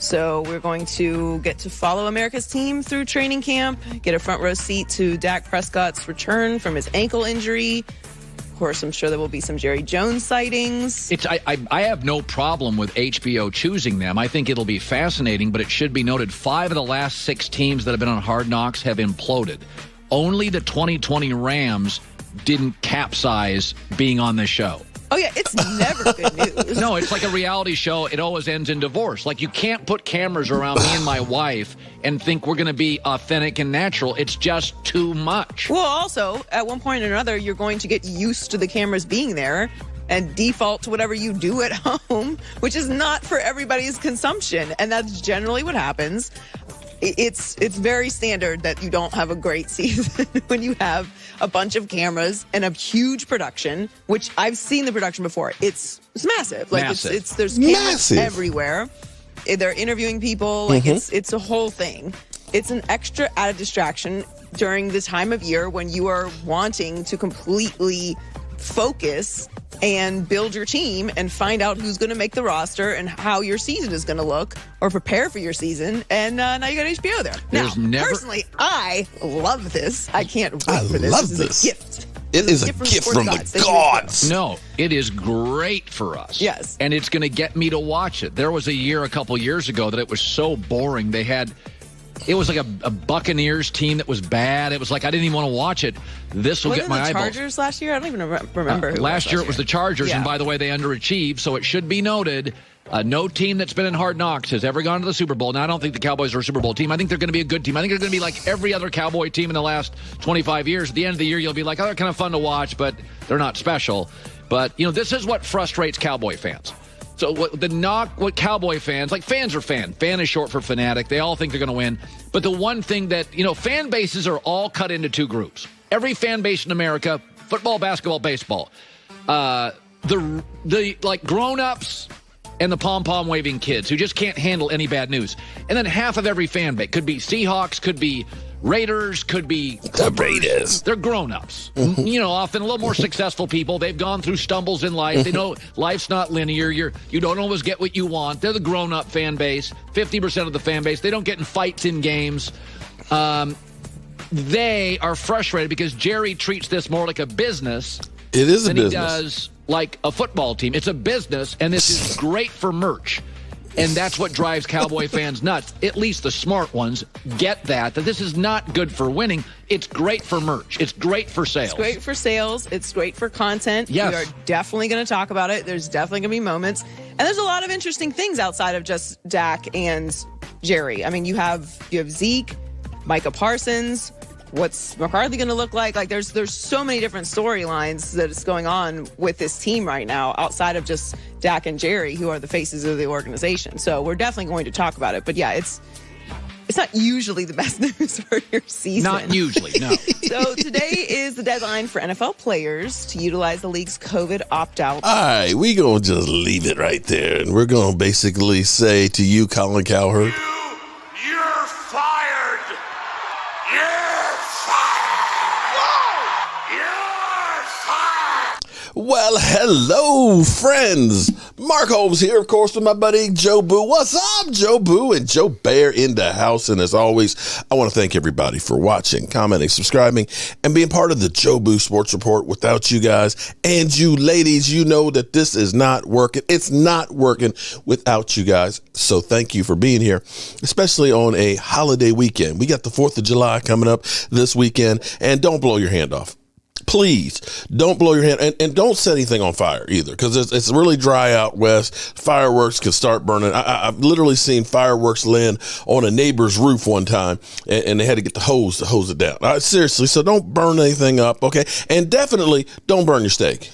So we're going to get to follow America's team through training camp, get a front row seat to Dak Prescott's return from his ankle injury. Of course, I'm sure there will be some Jerry Jones sightings. I have no problem with HBO choosing them. I think it'll be fascinating, but it should be noted 5 of the last 6 teams that have been on Hard Knocks have imploded. Only the 2020 Rams didn't capsize being on the show. Oh, yeah, it's never good news. No, it's like a reality show. It always ends in divorce. Like, you can't put cameras around me and my wife and think we're going to be authentic and natural. It's just too much. Well, also, at one point or another, you're going to get used to the cameras being there and default to whatever you do at home, which is not for everybody's consumption. And that's generally what happens. It's very standard that you don't have a great season when you have a bunch of cameras and a huge production, which I've seen the production before. It's massive. Like massive. There's cameras everywhere. They're interviewing people. Like it's a whole thing. It's an extra added distraction during the time of year when you are wanting to completely focus and build your team and find out who's going to make the roster and how your season is going to look or prepare for your season. And now you got HBO there. Personally, I love this. I can't wait for this. Love this. Is a gift. It is a gift from the gods. No, it is great for us. Yes. And it's going to get me to watch it. There was a couple years ago that it was so boring. It was like a Buccaneers team that was bad. It was like I didn't even want to watch it. This will get my eyeballs. Wasn't the Chargers last year? I don't even remember. Last year it was the Chargers, and by the way, they underachieved. So it should be noted, no team that's been in Hard Knocks has ever gone to the Super Bowl. Now, I don't think the Cowboys are a Super Bowl team. I think they're going to be a good team. I think they're going to be like every other Cowboy team in the last 25 years. At the end of the year, you'll be like, oh, they're kind of fun to watch, but they're not special. But, this is what frustrates Cowboy fans. So what Cowboy fans, like fans are fan. Fan is short for fanatic. They all think they're going to win. But the one thing that, fan bases are all cut into 2 groups. Every fan base in America, football, basketball, baseball. The like grown-ups and the pom-pom waving kids who just can't handle any bad news. And then half of every fan base could be Seahawks, could be Raiders, could be Clippers. The Raiders. They're grown-ups. Often a little more successful people. They've gone through stumbles in life. They know life's not linear. You don't always get what you want. They're the grown-up fan base. 50% of the fan base. They don't get in fights in games. They are frustrated because Jerry treats this more like a business. It is a than business. He does like a football team. It's a business, and this is great for merch. And that's what drives Cowboy fans nuts. At least the smart ones get that this is not good for winning. It's great for merch. It's great for sales. It's great for sales. It's great for content. Yes. We are definitely going to talk about it. There's definitely going to be moments. And there's a lot of interesting things outside of just Dak and Jerry. I mean, you have Zeke, Micah Parsons. What's McCarthy going to look like? Like, there's so many different storylines that is going on with this team right now outside of just Dak and Jerry, who are the faces of the organization. So we're definitely going to talk about it. But yeah, it's not usually the best news for your season. Not usually, no. So today is the deadline for NFL players to utilize the league's COVID opt-out. All right, we're going to just leave it right there. And we're going to basically say to you, Colin Cowherd, You're fired! You're fired! You're fired! well, hello, friends. Mark Holmes here, of course, with my buddy Jobu. What's up, Jobu? And Joe Bear in the house. And as always, I want to thank everybody for watching, commenting, subscribing, and being part of the Jobu Sports Report. Without you guys and you ladies, you know that this is not working. It's not working without you guys. So thank you for being here, especially on a holiday weekend. We got the 4th of July coming up this weekend, and don't blow your hand off. Please don't blow your hand, and don't set anything on fire either, because it's really dry out west. Fireworks can start burning. I've literally seen fireworks land on a neighbor's roof one time, and they had to get the hose to hose it down. Seriously, so don't burn anything up, okay? And definitely don't burn your steak.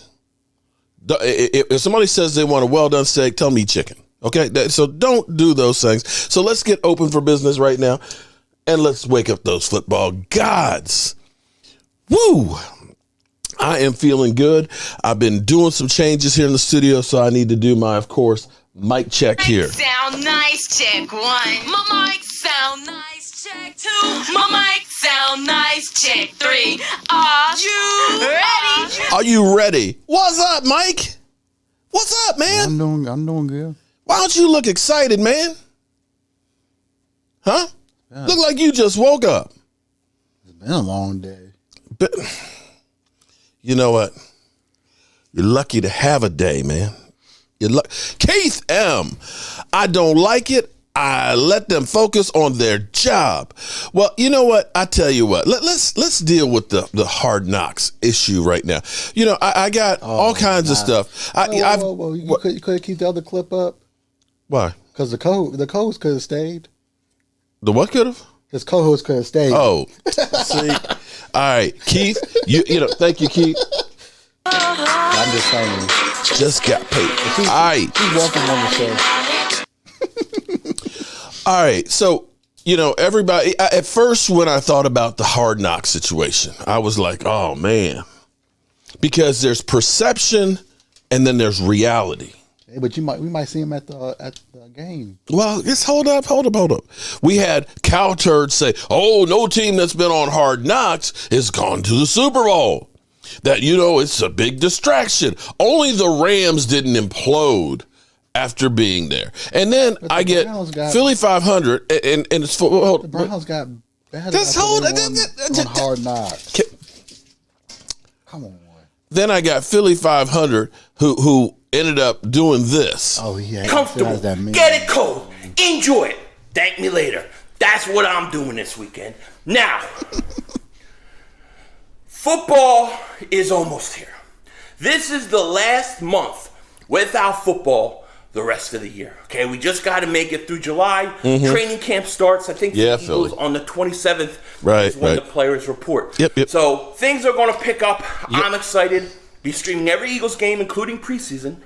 If somebody says they want a well-done steak, tell them eat chicken, okay? So don't do those things. So let's get open for business right now, and let's wake up those football gods. Woo! I am feeling good. I've been doing some changes here in the studio, so I need to do my, of course, mic check here. Sound nice, check 1. My mic sound nice, check 2. My mic sound nice, check 3. Are you ready? Are you ready? What's up, Mike? What's up, man? I'm doing good. Why don't you look excited, man? Huh? Yeah. Look like you just woke up. It's been a long day. But you know what? You're lucky to have a day, man. Keith M. I don't like it. I let them focus on their job. Well, you know what? I tell you what. Let's deal with the hard knocks issue right now. You know, I got all kinds of stuff. Whoa. You couldn't keep the other clip up? Why? Because the co-host could have stayed. The what could have? His co-host could have stayed. Oh, see. All right, Keith. You know. Thank you, Keith. I'm just saying. Just got paid. All right. He's welcome on the show. All right. So, you know, everybody, at first when I thought about the hard knock situation, I was like, oh, man. Because there's perception and then there's reality. Hey, but we might see him at the game. Well, just hold up. We had Cow Turd say, oh, no team that's been on Hard Knocks has gone to the Super Bowl. That, you know, it's a big distraction. Only the Rams didn't implode after being there. And then I get Philly 500, and it's for the Browns got bad. That's on Hard Knocks. Come on. Then I got Philly 500, who ended up doing this. Oh, yeah. Comfortable. Get it cold. Enjoy it. Thank me later. That's what I'm doing this weekend. Now, football is almost here. This is the last month without football the rest of the year. Okay, we just got to make it through July. Training camp starts. I think the Eagles on the 27th is when the players report. Yep. So things are going to pick up. Yep. I'm excited. Be streaming every Eagles game, including preseason.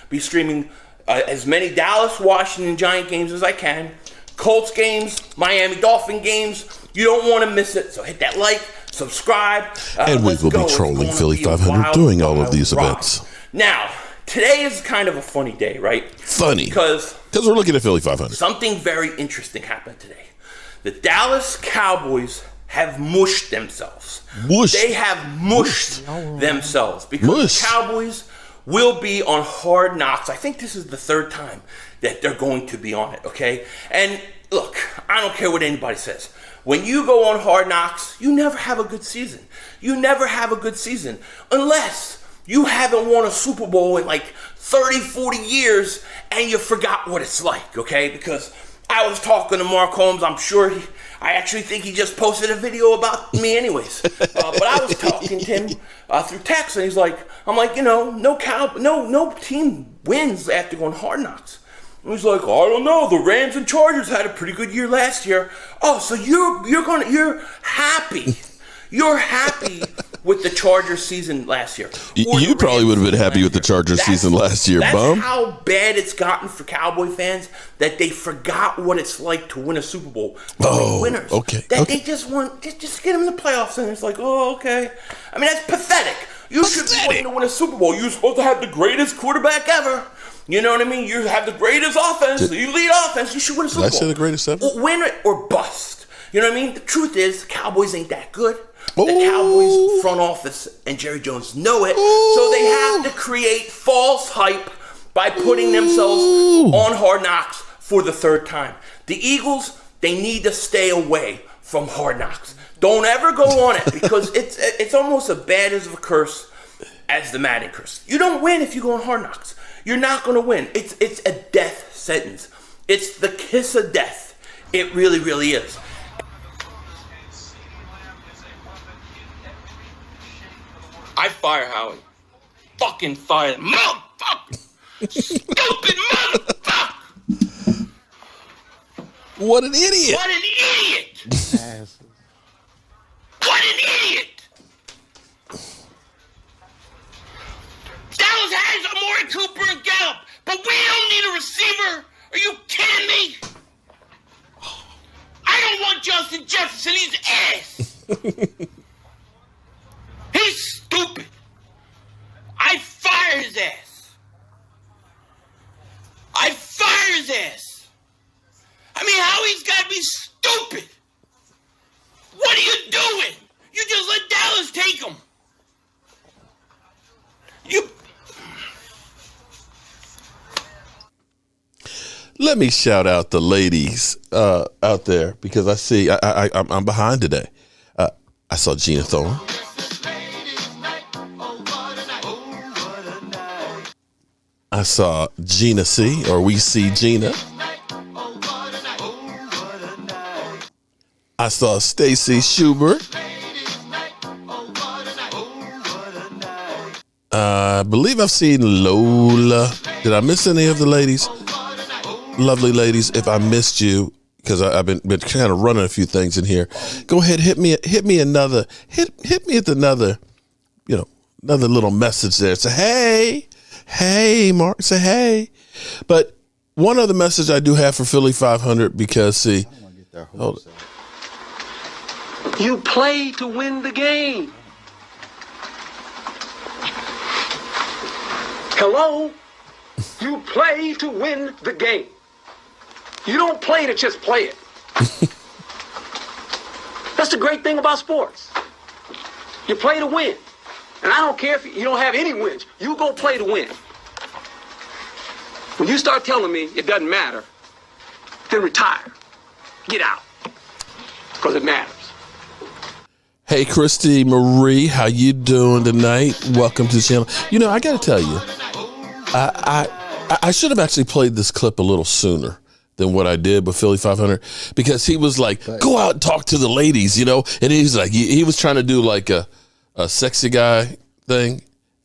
Be streaming as many Dallas, Washington, Giant games as I can. Colts games, Miami Dolphin games. You don't want to miss it. So hit that like, subscribe. And we will be trolling Philly 500 doing all of these events. Now, today is kind of a funny day, right? Funny. Because we're looking at Philly 500. Something very interesting happened today. The Dallas Cowboys have mushed themselves. They have mushed themselves because the Cowboys will be on Hard Knocks. I think this is the third time that they're going to be on it, okay? And look, I don't care what anybody says. When you go on Hard Knocks, you never have a good season. You never have a good season unless you haven't won a Super Bowl in like 30, 40 years and you forgot what it's like, okay? Because I was talking to Mark Holmes. I'm sure I actually think he just posted a video about me anyways. But I was talking to him through text, and he's like, I'm like, you know, no team wins after going Hard Knocks. And he's like, I don't know. The Rams and Chargers had a pretty good year last year. Oh, so you're happy. You're happy with the Chargers season last year. You probably would have been happy with the Chargers season last year, bum. That's how bad it's gotten for Cowboy fans that they forgot what it's like to win a Super Bowl. Winners. Okay. They just just get them in the playoffs, and it's like, oh, okay. I mean, that's pathetic. You should be wanting to win a Super Bowl. You're supposed to have the greatest quarterback ever. You know what I mean? You have the greatest offense. You lead offense. You should win a Super Bowl. Did I say the greatest ever? Win it or bust. You know what I mean? The truth is, the Cowboys ain't that good. The Cowboys front office and Jerry Jones know it. So they have to create false hype by putting themselves on Hard Knocks for the third time. The Eagles, they need to stay away from Hard Knocks. Don't ever go on it because it's almost as bad as a curse as the Madden curse. You don't win if you go on Hard Knocks. You're not going to win. It's a death sentence. It's the kiss of death. It really, really is. I fire Howie. Fucking fire him. Motherfucker! Stupid motherfucker! What an idiot! What an idiot! What an idiot! Dallas has Amari Cooper and Gallup, but we don't need a receiver. Are you kidding me? I don't want Justin Jefferson. He's ass. He's stupid. I fire his ass. I fire his ass. I mean, Howie's got to be stupid. What are you doing? You just let Dallas take him. let me shout out the ladies out there because I see I'm behind today. I saw Gina Thorne. I saw Gina C, or we see Gina. I saw Stacy Schubert. I believe I've seen Lola. Did I miss any of the ladies? Lovely ladies, if I missed you, because I've been kind of running a few things in here. Go ahead, hit me another, hit me with another, another little message there. Say, hey, Mark, say hey. But one other message I do have for Philly 500, because see, hold it. You play to win the game. Hello? You play to win the game. You don't play to just play it. That's the great thing about sports. You play to win. And I don't care if you don't have any wins. You go play to win. When you start telling me it doesn't matter, then retire. Get out. Because it matters. Hey, Christy Marie, how you doing tonight? Welcome to the channel. I got to tell you, I should have actually played this clip a little sooner than what I did with Philly 500, because he was like, go out and talk to the ladies, and he's like, he was trying to do like a sexy guy thing,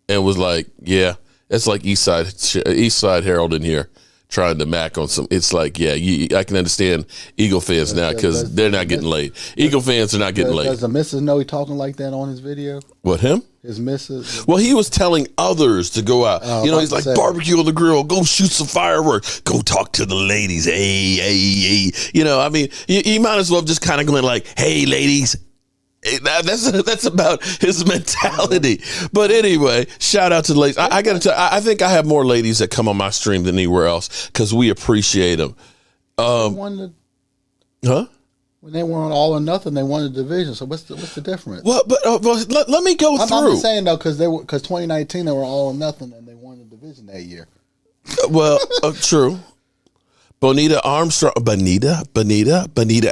and was like, yeah, it's like East Side Herald in here trying to mac on some. It's like, yeah, I can understand Eagle fans now, because they're not getting laid. Eagle fans are not getting laid. Does the missus know he talking like that on his video? What, him? His missus? Well, he was telling others to go out. He's like, barbecue on the grill, go shoot some fireworks, go talk to the ladies. Hey. I mean, you might as well just kind of going like, hey, ladies. That's about his mentality. But anyway, shout out to the ladies. I got to tell you, I think I have more ladies that come on my stream than anywhere else, because we appreciate them. When they were on All or Nothing, they won the division. So what's the difference? Well, but let me go through. I'm just saying though, because 2019 they were All or Nothing and they won the division that year. Well, true. Bonita Armstrong, Bonita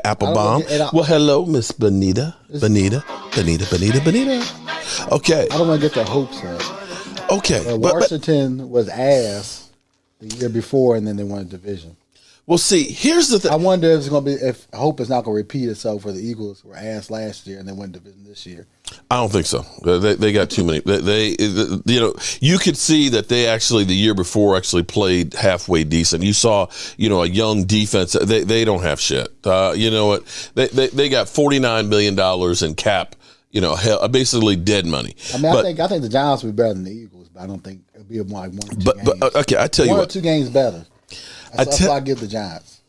Applebaum. Well, hello, Miss Bonita. Bonita. Okay. I don't want to get their hopes up. Okay. Washington was ass the year before, and then they won a division. Well, see, here's the thing. I wonder if hope is not going to repeat itself, where the Eagles were ass last year and they won division this year. I don't think so. They got too many. You could see that they actually the year before actually played halfway decent. You saw, a young defense. They don't have shit. You know what? They got $49 million in cap. Basically dead money. I mean, I think the Giants will be better than the Eagles, but I don't think it'll be like 1 or 2 games. But okay, I tell you what, 1 or 2 games better. That's why I give the Giants.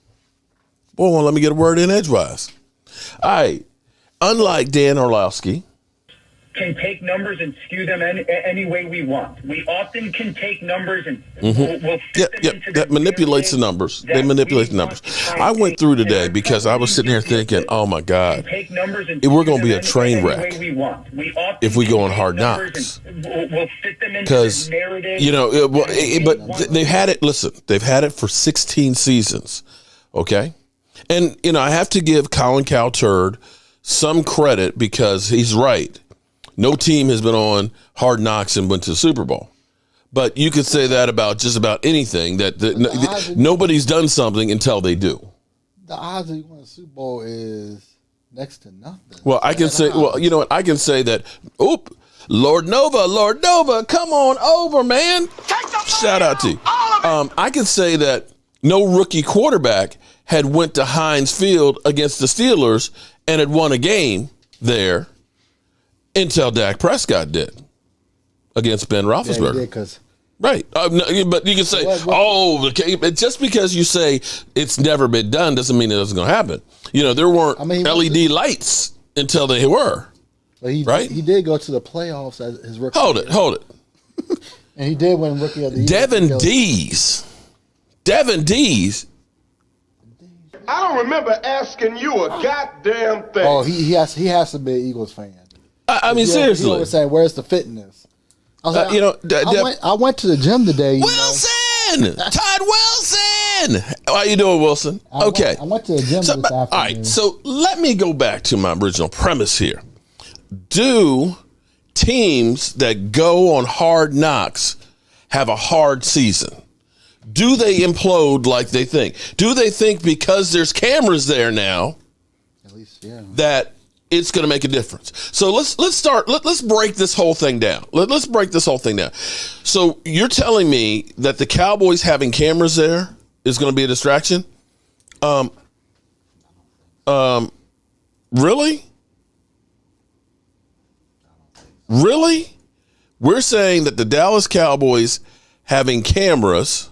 Well, let me get a word in edgewise. All right. Unlike Dan Orlowski, can take numbers and skew them any way we want. We often can take numbers and we'll fit them into that manipulates the numbers. They manipulate the numbers. I went through today because I was sitting here thinking, oh my God, we're going to be a train wreck if we go on Hard Knocks. Because, but they've had it, listen, they've had it for 16 seasons, okay? And, I have to give Colin Cowherd some credit, because he's right. No team has been on Hard Knocks and went to the Super Bowl. But you could say that about just about anything, that nobody's done something until they do. The odds of you win a Super Bowl is next to nothing. Well, I can say, you know what? I can say that, Lord Nova, come on over, man. Shout out to you. I can say that no rookie quarterback had went to Heinz Field against the Steelers and had won a game there until Dak Prescott did against Ben Roethlisberger. Yeah, right. But you can say, just because you say it's never been done doesn't mean it isn't going to happen. There weren't LED lights until they were. Right? He did go to the playoffs as his rookie. Hold it. And he did win Rookie of the Year. Devin Dees. I don't remember asking you a goddamn thing. Oh, he has to be an Eagles fan. I mean, seriously. He was saying, "Where's the fitness?" I was like, I went to the gym today. Wilson. Wilson. Todd Wilson. How you doing, Wilson? Okay. I went to the gym this afternoon. All right, so let me go back to my original premise here. Do teams that go on Hard Knocks have a hard season? Do they implode like they think? Do they think because there's cameras there now, at least, yeah, that it's going to make a difference? So let's start. Let's break this whole thing down. Let's break this whole thing down. So you're telling me that the Cowboys having cameras there is going to be a distraction? Really? Really? We're saying that the Dallas Cowboys having cameras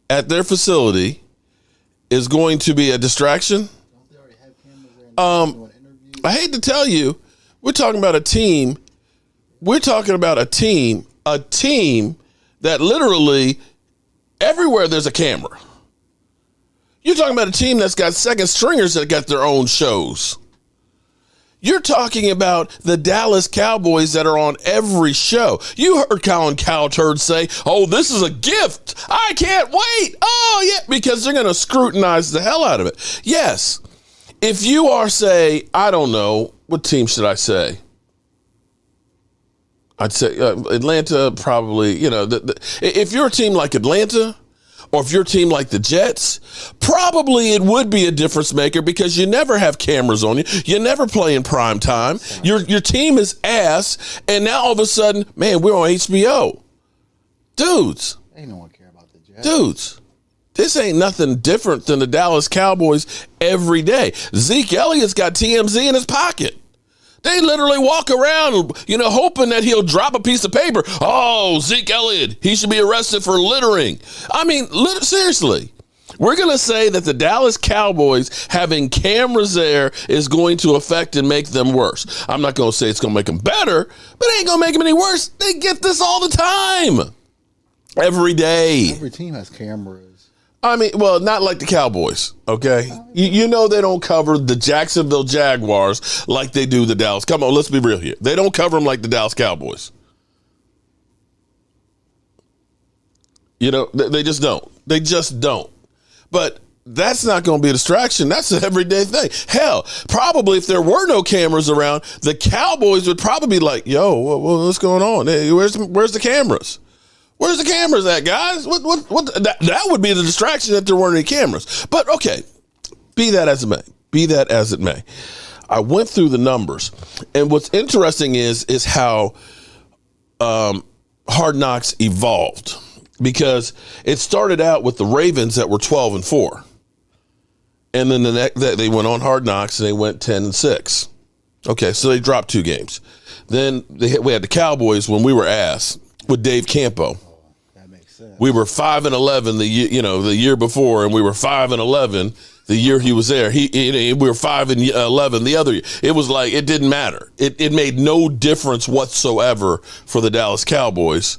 at their facility is going to be a distraction? Don't they already have cameras there doing interviews? I hate to tell you, we're talking about a team. We're talking about a team that literally everywhere there's a camera. You're talking about a team that's got second stringers that got their own shows. You're talking about the Dallas Cowboys that are on every show. You heard Colin Cowherd say, "Oh, this is a gift. I can't wait." Oh, yeah, because they're going to scrutinize the hell out of it. Yes. If you are, say, I don't know, what team should I say? I'd say Atlanta probably, if you're a team like Atlanta, or if you're a team like the Jets, probably it would be a difference maker because you never have cameras on you. You never play in prime time. Your team is ass, and now all of a sudden, man, we're on HBO. Dudes. Ain't no one care about the Jets. Dudes. This ain't nothing different than the Dallas Cowboys every day. Zeke Elliott's got TMZ in his pocket. They literally walk around, hoping that he'll drop a piece of paper. Oh, Zeke Elliott, he should be arrested for littering. I mean, seriously, we're going to say that the Dallas Cowboys having cameras there is going to affect and make them worse. I'm not going to say it's going to make them better, but it ain't going to make them any worse. They get this all the time. Every day. Every team has cameras. I mean, well, not like the Cowboys, okay? You know they don't cover the Jacksonville Jaguars like they do the Dallas. Come on, let's be real here. They don't cover them like the Dallas Cowboys. They just don't. They just don't. But that's not going to be a distraction. That's an everyday thing. Hell, probably if there were no cameras around, the Cowboys would probably be like, yo, what's going on? Hey, where's the cameras? Where's the cameras at, guys? What? That would be the distraction that there weren't any cameras. But okay, be that as it may. I went through the numbers, and what's interesting is how Hard Knocks evolved, because it started out with the Ravens that were 12-4, and then they went on Hard Knocks and they went 10-6. Okay, so they dropped 2 games. Then we had the Cowboys when we were ass with Dave Campo. We were 5-11 the year before, and we were 5-11 the year he was there. We were 5-11 the other year. It was like it didn't matter. It made no difference whatsoever for the Dallas Cowboys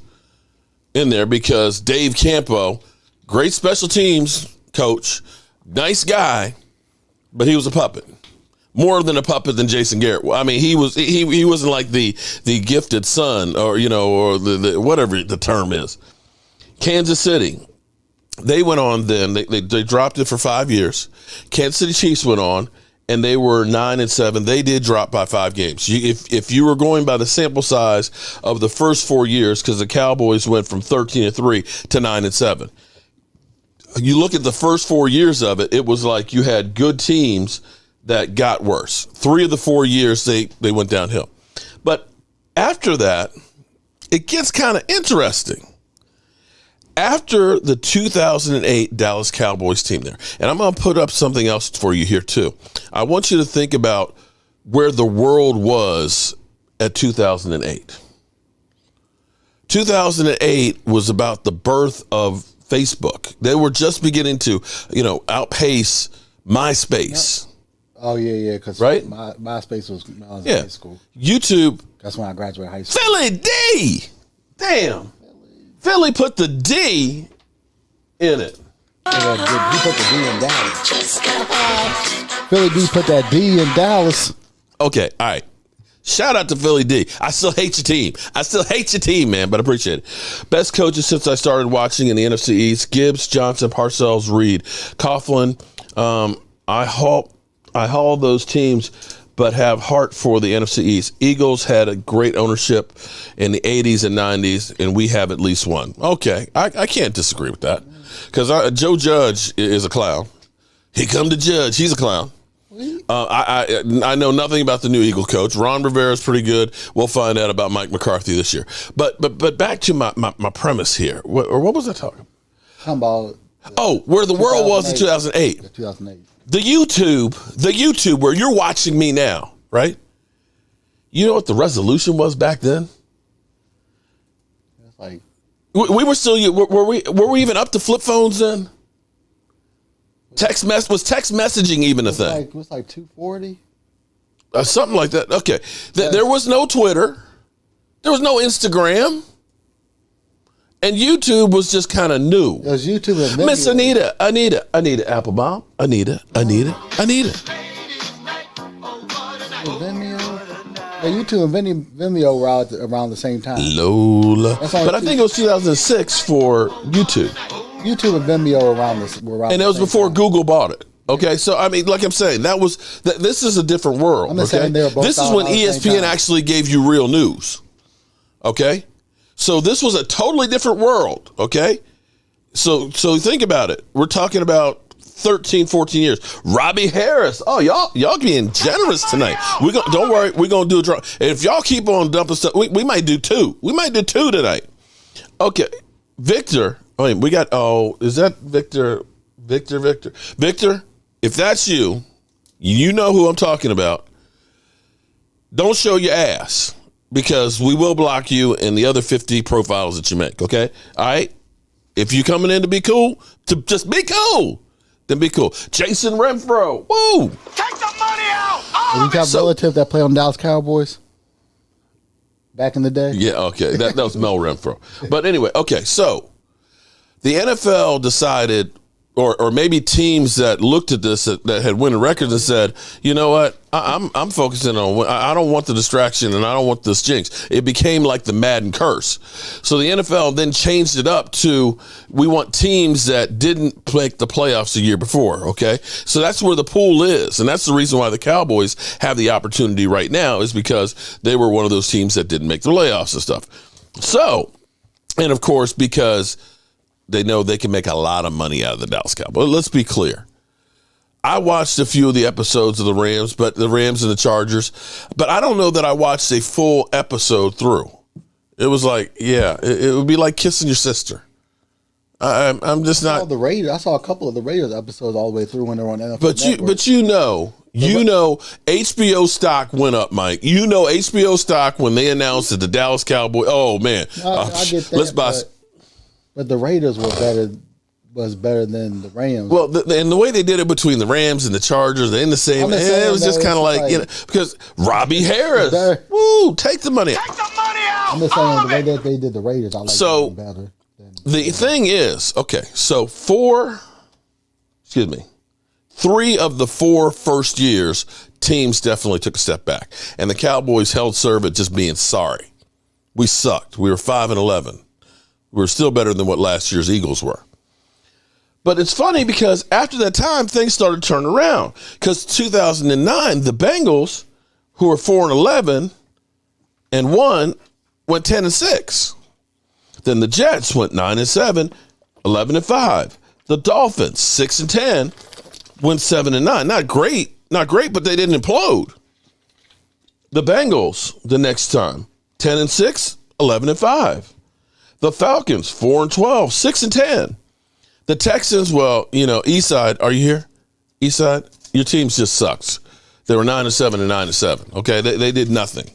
in there, because Dave Campo, great special teams coach, nice guy, but he was a puppet. More than a puppet than Jason Garrett. I mean, he wasn't like the gifted son, or or the whatever the term is. Kansas City, they went on then. They dropped it for 5 years. Kansas City Chiefs went on, and they were 9-7. They did drop by 5 games. If you were going by the sample size of the first 4 years, because the Cowboys went from 13-3 to 9-7. You look at the first 4 years of it, it was like you had good teams that got worse. 3 of the 4 years, they went downhill. But after that, it gets kind of interesting. After the 2008 Dallas Cowboys team there, and I'm going to put up something else for you here too. I want you to think about where the world was at 2008. 2008 was about the birth of Facebook. They were just beginning to, outpace MySpace. Oh, yeah, because right? MySpace was when I was in high school. YouTube. That's when I graduated high school. Philly D! Damn. Philly put the D in it. He put the D in Dallas. Philly D put that D in Dallas. Okay, all right. Shout out to Philly D. I still hate your team. Man, but I appreciate it. Best coaches since I started watching in the NFC East: Gibbs, Johnson, Parcells, Reed, Coughlin. I haul those teams, but have heart for the NFC East. Eagles had a great ownership in the 80s and 90s, and we have at least one. Okay, I can't disagree with that, because Joe Judge is a clown. He come to judge. He's a clown. I know nothing about the new Eagle coach. Ron Rivera is pretty good. We'll find out about Mike McCarthy this year. But back to my premise here. What was I talking about? Where the world was in 2008. 2008. The YouTube where you're watching me now, right? You know what the resolution was back then? It's like we were still were we even up to flip phones then? Was text messaging even a thing? It was like 240. Something like that. Okay. There was no Twitter. There was no Instagram. And YouTube was just kind of new. It was YouTube and Miss Anita Applebaum. Anita. Vimeo. Yeah, YouTube and Vimeo were out around the same time. Lola. But I think it was 2006 for YouTube. YouTube and Vimeo were around. And it was before Google bought it. Okay, so I mean, like I'm saying, this is a different world. Okay, this is when ESPN actually gave you real news. Okay, so this was a totally different world. Okay, so think about it. We're talking about 13, 14 years. Robbie Harris. Oh, y'all being generous tonight. Don't worry, we're gonna do a draw. And if y'all keep on dumping stuff, we might do two. We might do two tonight. Okay, Victor. I mean, is that Victor? Victor, if that's you, you know who I'm talking about. Don't show your ass, because we will block you and the other 50 profiles that you make, okay? All right? If you're coming in to be cool, to just be cool, then be cool. Jason Renfro, woo! Take the money out! Did you have relatives that play on Dallas Cowboys back in the day? Yeah, okay. That was Mel Renfro. But anyway, okay, so the NFL decided, or maybe teams that looked at this that had winning records and said, you know what, I'm focusing on, I don't want the distraction and I don't want this jinx. It became like the Madden curse. So the NFL then changed it up to, we want teams that didn't make the playoffs the year before, okay? So that's where the pool is. And that's the reason why the Cowboys have the opportunity right now, is because they were one of those teams that didn't make the playoffs and stuff. So, and of course, because they know they can make a lot of money out of the Dallas Cowboys. Let's be clear. I watched a few of the episodes of the Rams and the Chargers, but I don't know that I watched a full episode through. It was like, yeah, it would be like kissing your sister. I'm just not. The Raiders. I saw a couple of the Raiders episodes all the way through when they were on NFL Network. But you know, HBO stock went up, Mike. You know, HBO stock when they announced that the Dallas Cowboys. Oh man, I get that, let's buy. But the Raiders was better than the Rams. Well, and the way they did it between the Rams and the Chargers, they're in the same. It was just kind of like, because Robbie Harris, woo, take the money. Take the money out! I'm just saying the way that they did the Raiders, I like them better. The thing is, okay, so 3 of the 4 first years, teams definitely took a step back, and the Cowboys held serve at just being sorry. We sucked. We were 5-11. We were still better than what last year's Eagles were. But it's funny because after that time, things started turning around. Because 2009, the Bengals, who were 4-11 and 1, went 10-6. Then the Jets went 9-7, 11-5. The Dolphins, 6-10, went 7-9. Not great, but they didn't implode. The Bengals, the next time, 10-6, 11-5. The Falcons, 4-12, 6-10. The Texans, well, you know, Eastside, are you here? Eastside, your team just sucks. They were 9-7 and 9-7. Okay, they did nothing.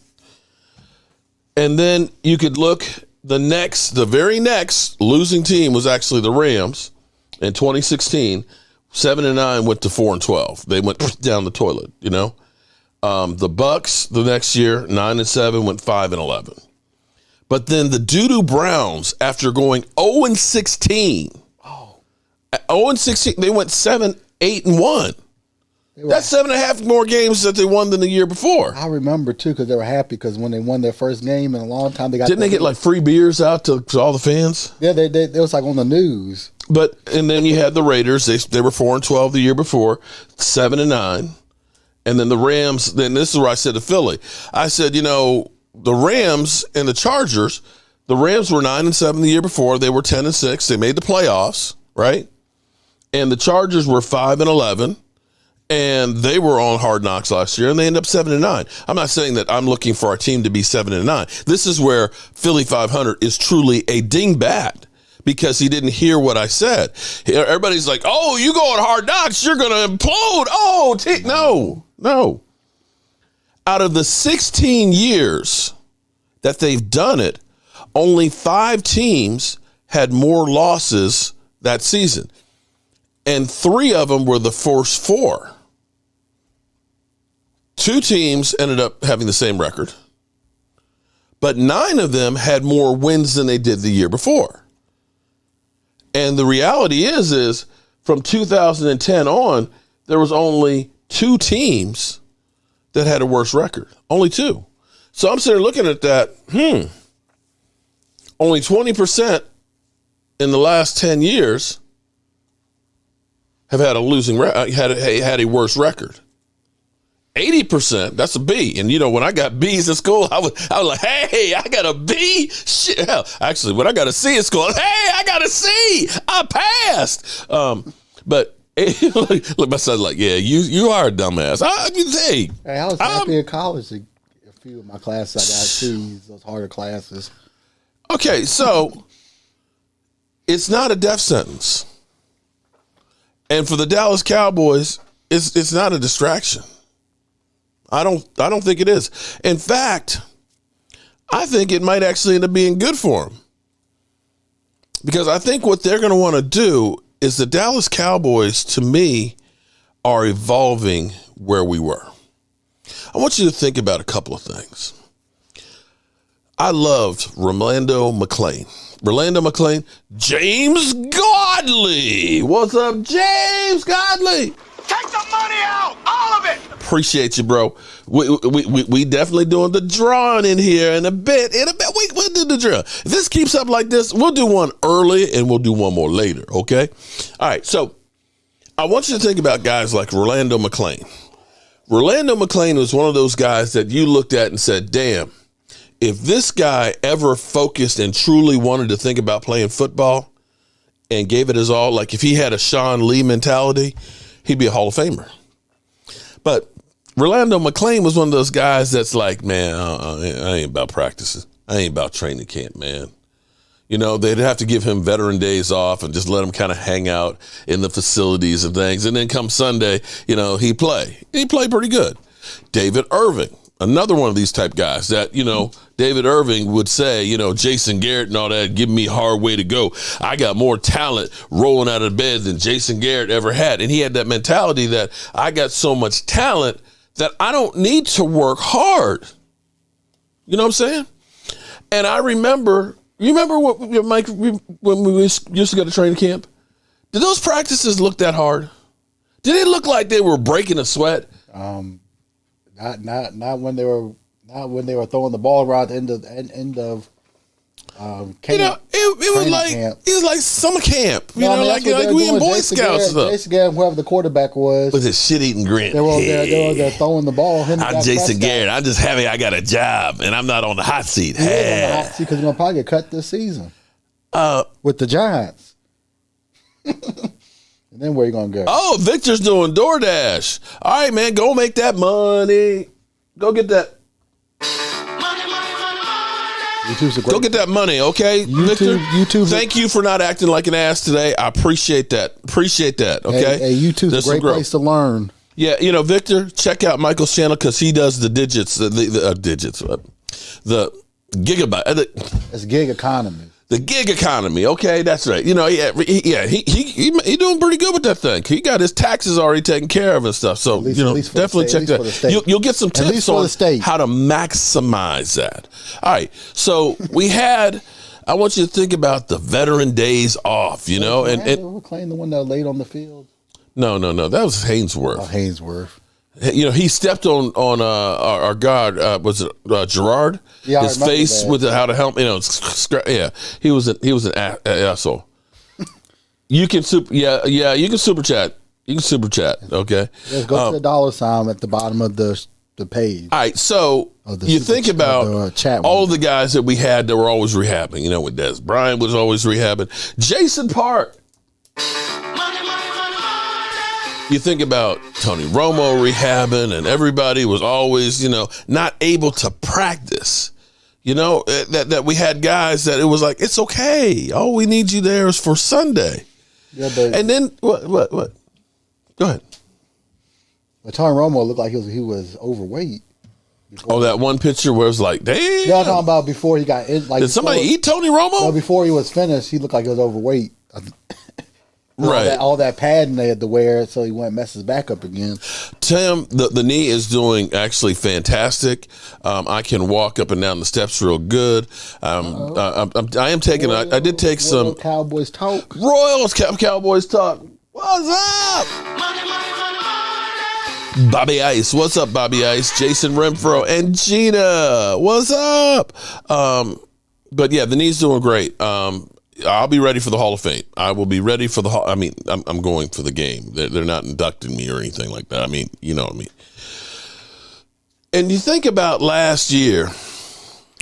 And then you could look, the very next losing team was actually the Rams in 2016. 7-9 went to 4-12. They went down the toilet, you know. The Bucks the next year, 9-7, went 5-11. But then the doo-doo Browns, after going 0-16, 0-16, they went 7-8-1. That's 7.5 more games that they won than the year before. I remember, too, because they were happy because when they won their first game in a long time, they got... Didn't they get, like, free beers out to all the fans? Yeah, they was, like, on the news. And then you had the Raiders. They were 4-12 the year before, 7-9. And then the Rams, then this is where I said to Philly. I said, the Rams and the Chargers, the Rams were 9-7 the year before. They were 10-6. They made the playoffs, right? And the Chargers were 5-11. And they were on Hard Knocks last year, and they ended up 7-9. I'm not saying that I'm looking for our team to be 7-9. This is where Philly 500 is truly a dingbat because he didn't hear what I said. Everybody's like, "Oh, you go on Hard Knocks, you're going to implode." Oh, no. Out of the 16 years that they've done it, only 5 teams had more losses that season, and 3 of them were the first 4. 2 teams ended up having the same record, but 9 of them had more wins than they did the year before. And the reality is from 2010 on, there was only 2 teams that had a worse record. Only 2. So I'm sitting there looking at that. Only 20% in the last 10 years have had a losing had a worse record. 80%, that's a B. And when I got B's in school, I was like, hey, I got a B. Shit. Hell, actually, when I got a C in school, hey, I got a C. I passed. But look, my son's like, yeah, you are a dumbass. Hey, I was happy in college. A few of my classes, I got C's, those harder classes. Okay, so it's not a death sentence. And for the Dallas Cowboys, it's not a distraction. I don't think it is. In fact, I think it might actually end up being good for them. Because I think what they're going to want to do is the Dallas Cowboys, to me, are evolving where we were. I want you to think about a couple of things. I loved Rolando McClain. James Godley. What's up, James Godley? Take the money out, all of it. Appreciate you, bro. We definitely doing the drawing in here in a bit. We'll do the drill. If this keeps up like this, we'll do one early and we'll do one more later, okay? All right, so I want you to think about guys like Rolando McClain. Rolando McClain was one of those guys that you looked at and said, damn, if this guy ever focused and truly wanted to think about playing football and gave it his all, like if he had a Sean Lee mentality, he'd be a Hall of Famer. But Rolando McClain was one of those guys that's like, man, I ain't about practices. I ain't about training camp, man. They'd have to give him veteran days off and just let him kind of hang out in the facilities and things. And then come Sunday, he'd play. He played pretty good. David Irving, another one of these type guys that, David Irving would say, Jason Garrett and all that, give me a hard way to go. I got more talent rolling out of bed than Jason Garrett ever had. And he had that mentality that I got so much talent that I don't need to work hard. You know what I'm saying? And I remember, what, Mike, when we used to go to training camp? Did those practices look that hard? Did it look like they were breaking a sweat? Not when they were throwing the ball around the end of camp. It was like summer camp. Like we in Boy Scouts stuff. Jason Garrett, whoever the quarterback was a shit-eating grin. They were there throwing the ball. I'm Jason Garrett. I'm just happy I got a job and I'm not on the hot seat. He is on the hot seat because he's gonna probably get cut this season with the Giants. And then where you gonna go? Oh, Victor's doing DoorDash. All right, man, go make that money. Go get that. Go get that money, okay, Victor? YouTube. Thank you for not acting like an ass today. I appreciate that. Okay. Hey, YouTube's a great place to learn. Yeah, Victor, check out Michael's channel because he does the digits, the gigabyte. It's gig economy. The gig economy, okay, that's right. He doing pretty good with that thing. He got his taxes already taken care of and stuff. So definitely check that. You'll get some tips on how to maximize that. All right, so I want you to think about the veteran days off. And we're playing the one that laid on the field. No. That was Hainsworth. Oh, Hainsworth. You know, he stepped on our guard. Was it Gerard? Yeah, his face with how to help. You know, yeah. He was an asshole. You can you can super chat. You can super chat. Okay. Let's go to the $ at the bottom of the page. All right. So you think about all the guys that we had that were always rehabbing. You know, with Des Bryant was always rehabbing. Jason Park. You think about Tony Romo rehabbing, and everybody was always, you know, not able to practice. You know, that we had guys that it was like, it's okay. All we need you there is for Sunday. Yeah, but and then what? Go ahead. But Tony Romo looked like he was overweight. Oh, that one picture where it was like, damn. Y'all talking about before he got in? Like, did somebody eat Tony Romo? No, before he was finished, he looked like he was overweight. Right. All that padding they had to wear, so he went mess his back up again. Tim, the knee is doing actually fantastic. I can walk up and down the steps real good. I am taking. I did take some Cowboys talk. Royals Cowboys talk. What's up, Bobby Ice? What's up, Bobby Ice? Jason Renfro and Gina. What's up? But yeah, the knee's doing great. I'll be ready for the Hall of Fame. I will be ready for the Hall. I mean, I'm going for the game. They're not inducting me or anything like that. I mean, you know what I mean. And you think about last year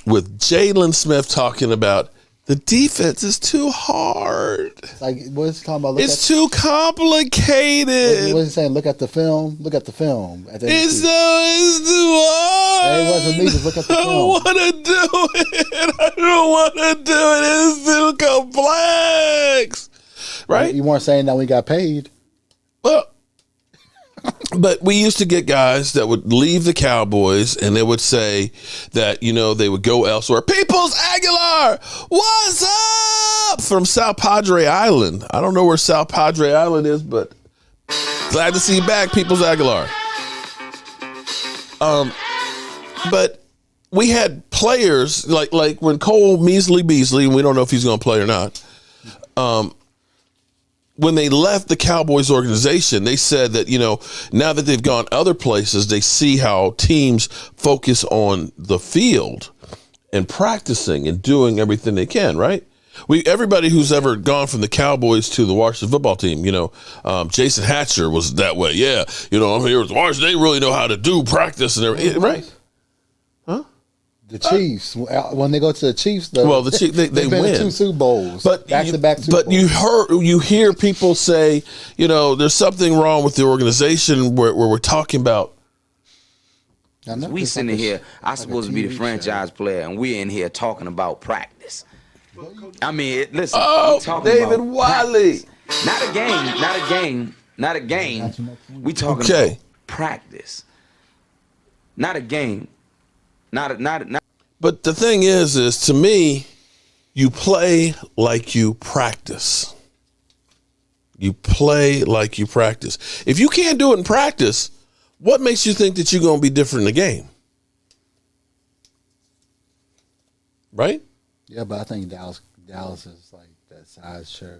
with Jalen Smith talking about the defense is too hard. Like, what's he talking about? It's too complicated. What's he saying? Look at the film. Look at the film. It's too hard. It wasn't me. Just look at the film. I don't want to do it. I don't want to do it. It's too complex. Right? You weren't saying that we got paid. Well, but we used to get guys that would leave the Cowboys and they would say that, you know, they would go elsewhere. Peoples Aguilar, what's up? From South Padre Island. I don't know where South Padre Island is, but glad to see you back, Peoples Aguilar. But we had players like when Cole Beasley, and we don't know if he's going to play or not. When they left the Cowboys organization, they said that, you know, now that they've gone other places, they see how teams focus on the field and practicing and doing everything they can, right? Everybody who's ever gone from the Cowboys to the Washington football team, you know, Jason Hatcher was that way. Yeah, you know, I'm here with Washington. They really know how to do practice and everything, right? Huh? The Chiefs, when they go to the Chiefs, though, well, the Chiefs they win win 2 Super Bowls, back to back. But you hear people say, you know, there's something wrong with the organization where we're talking about. We sitting here, I'm supposed to be the franchise player, and we're in here talking about practice. I mean, listen. Oh, David Wiley. Not a game. We talking about practice. Not a game. Not. But the thing is to me, you play like you practice. You play like you practice. If you can't do it in practice, what makes you think that you're going to be different in the game? Right? Yeah, but I think Dallas is like that sideshow.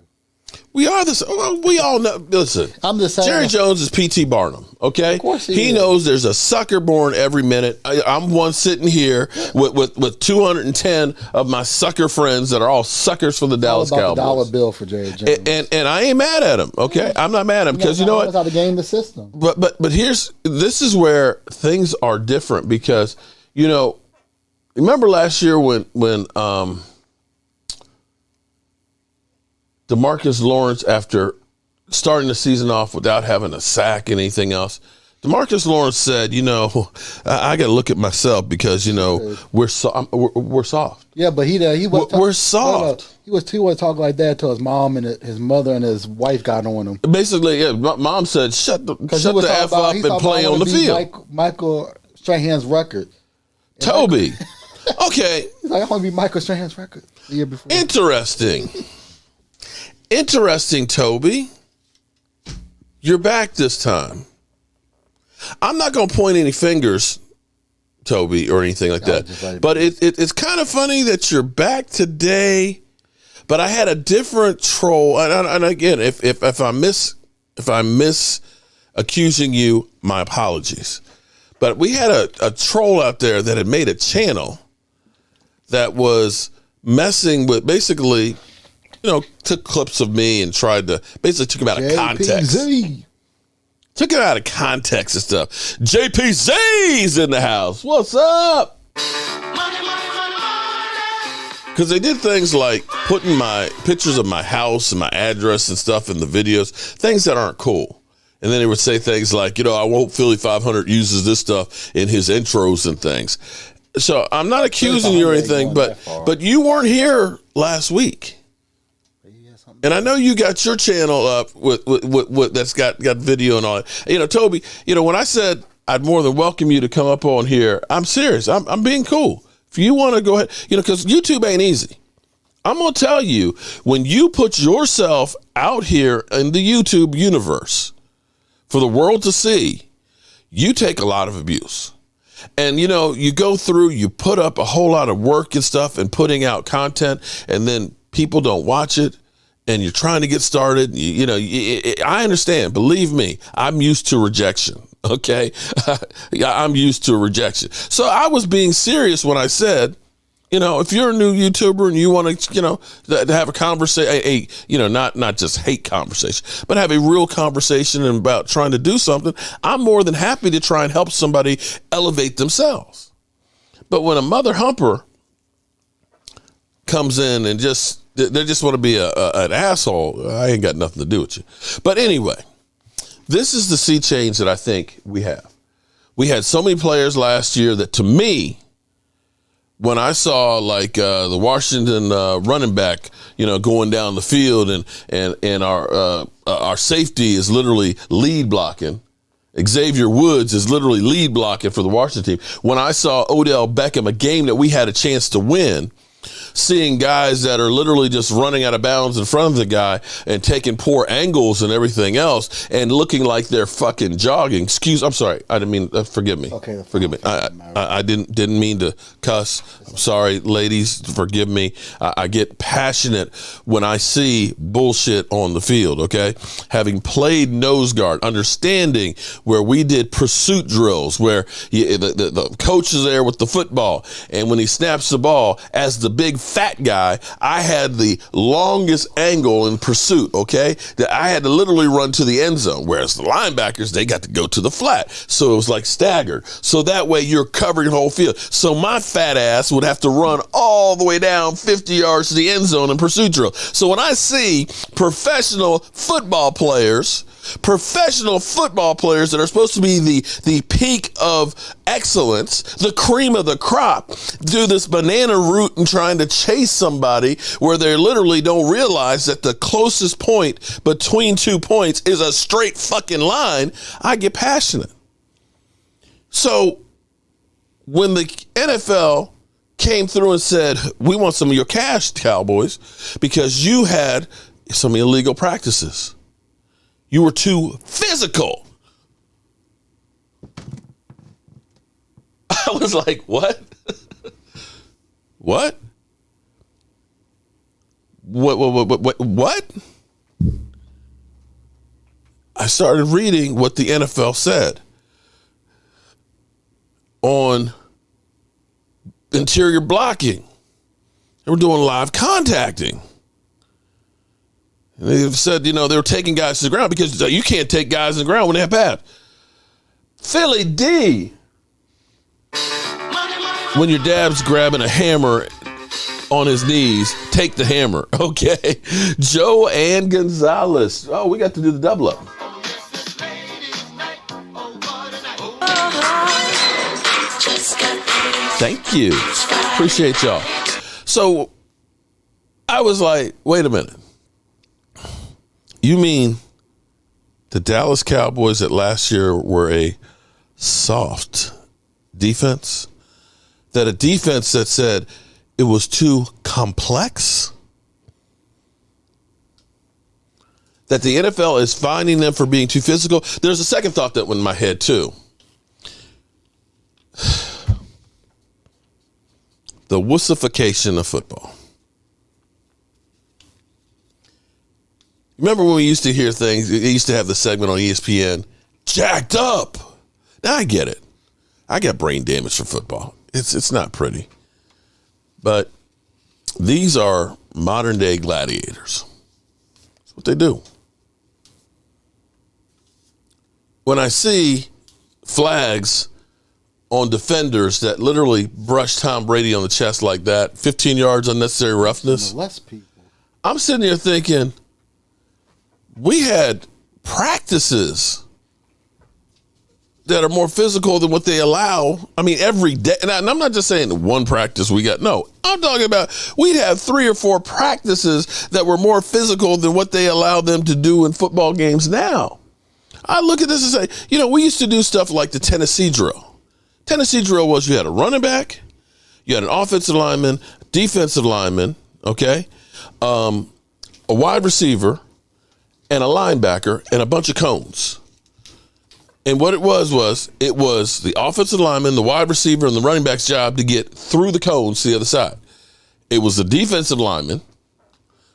We are this. We all know. Listen, I'm just saying. Jerry Jones is P.T. Barnum. Okay, of course he knows there's a sucker born every minute. I'm one sitting here with 210 of my sucker friends that are all suckers for the Dallas Cowboys. The dollar bill for Jerry Jones, and I ain't mad at him. Okay, I'm not mad at him because you know what? How to game the system. But this is where things are different because you know, remember last year when DeMarcus Lawrence, after starting the season off without having a sack and anything else, DeMarcus Lawrence said, you know, I got to look at myself because, you know, we're soft. Yeah, but he was we're soft. He was talking like that until his mom and his mother and his wife got on him. Basically, yeah, mom said, shut the F up and play on the field. Michael Strahan's record. Toby. Okay. He's like, I want to be Michael Strahan's record the year before. Interesting, Toby. You're back this time. I'm not going to point any fingers, Toby, or anything like that. But it's kind of funny that you're back today. But I had a different troll. And again, if I If I miss accusing you, my apologies. But we had a troll out there that had made a channel that was messing with, basically, took clips of me and tried to basically took them out of context. Took it out of context and stuff. JPZ's in the house. What's up? Because they did things like putting my pictures of my house and my address and stuff in the videos, things that aren't cool. And then they would say things like, I won't Philly 500 uses this stuff in his intros and things. So I'm not accusing you or anything, but you weren't here last week. And I know you got your channel up with that's got video and all that. Toby, when I said I'd more than welcome you to come up on here, I'm serious. I'm being cool. If you want to go ahead, because YouTube ain't easy. I'm going to tell you, when you put yourself out here in the YouTube universe for the world to see, you take a lot of abuse. And, you go through, you put up a whole lot of work and stuff and putting out content, and then people don't watch it, and you're trying to get started. I understand. Believe me, I'm used to rejection. Okay. I'm used to rejection. So I was being serious when I said, if you're a new YouTuber and you want to, to have a conversation, not just hate conversation, but have a real conversation about trying to do something, I'm more than happy to try and help somebody elevate themselves. But when a mother humper comes in and they just want to be an asshole, I ain't got nothing to do with you. But anyway, this is the sea change that I think we have. We had so many players last year that, to me, when I saw the Washington running back, going down the field and our safety is literally lead blocking. Xavier Woods is literally lead blocking for the Washington team. When I saw Odell Beckham, a game that we had a chance to win, seeing guys that are literally just running out of bounds in front of the guy and taking poor angles and everything else and looking like they're fucking jogging. I'm sorry. I didn't mean, forgive me. Okay. Forgive me. I didn't mean to cuss. I'm sorry, ladies. Forgive me. I get passionate when I see bullshit on the field. Okay. Having played nose guard, understanding where we did pursuit drills, where the coach is there with the football, and when he snaps the ball, as the big fat guy, I had the longest angle in pursuit, okay? That I had to literally run to the end zone, whereas the linebackers, they got to go to the flat. So it was like staggered. So that way you're covering the whole field. So my fat ass would have to run all the way down 50 yards to the end zone in pursuit drill. So when I see professional football players that are supposed to be the peak of excellence, the cream of the crop, do this banana route and trying to chase somebody where they literally don't realize that the closest point between 2 points is a straight fucking line, I get passionate. So when the NFL came through and said, we want some of your cash, Cowboys, because you had some illegal practices. You were too physical. I was like, what? What? What? I started reading what the NFL said on interior blocking. They were doing live contacting. And they've said, they were taking guys to the ground because you can't take guys to the ground when they have bad. Philly D. When your dad's grabbing a hammer on his knees, take the hammer. Okay. Joanne Gonzalez. Oh, we got to do the double up. Thank you. Appreciate y'all. So I was like, wait a minute. You mean the Dallas Cowboys that last year were a soft defense? That a defense that said it was too complex? That the NFL is finding them for being too physical? There's a second thought that went in my head too. The wussification of football. Remember when we used to hear things? They used to have the segment on ESPN, jacked up. Now I get it. I got brain damage from football. It's not pretty. But these are modern day gladiators. That's what they do. When I see flags on defenders that literally brush Tom Brady on the chest like that, 15 yards unnecessary roughness, less people. I'm sitting here thinking, we had practices that are more physical than what they allow. I mean, every day. And I'm not just saying one practice we got. No, I'm talking about we'd have 3 or 4 practices that were more physical than what they allow them to do in football games now. I look at this and say, we used to do stuff like the Tennessee drill. Tennessee drill was you had a running back, you had an offensive lineman, defensive lineman, okay, a wide receiver, and a linebacker, and a bunch of cones. And what it was the offensive lineman, the wide receiver, and the running back's job to get through the cones to the other side. It was the defensive lineman,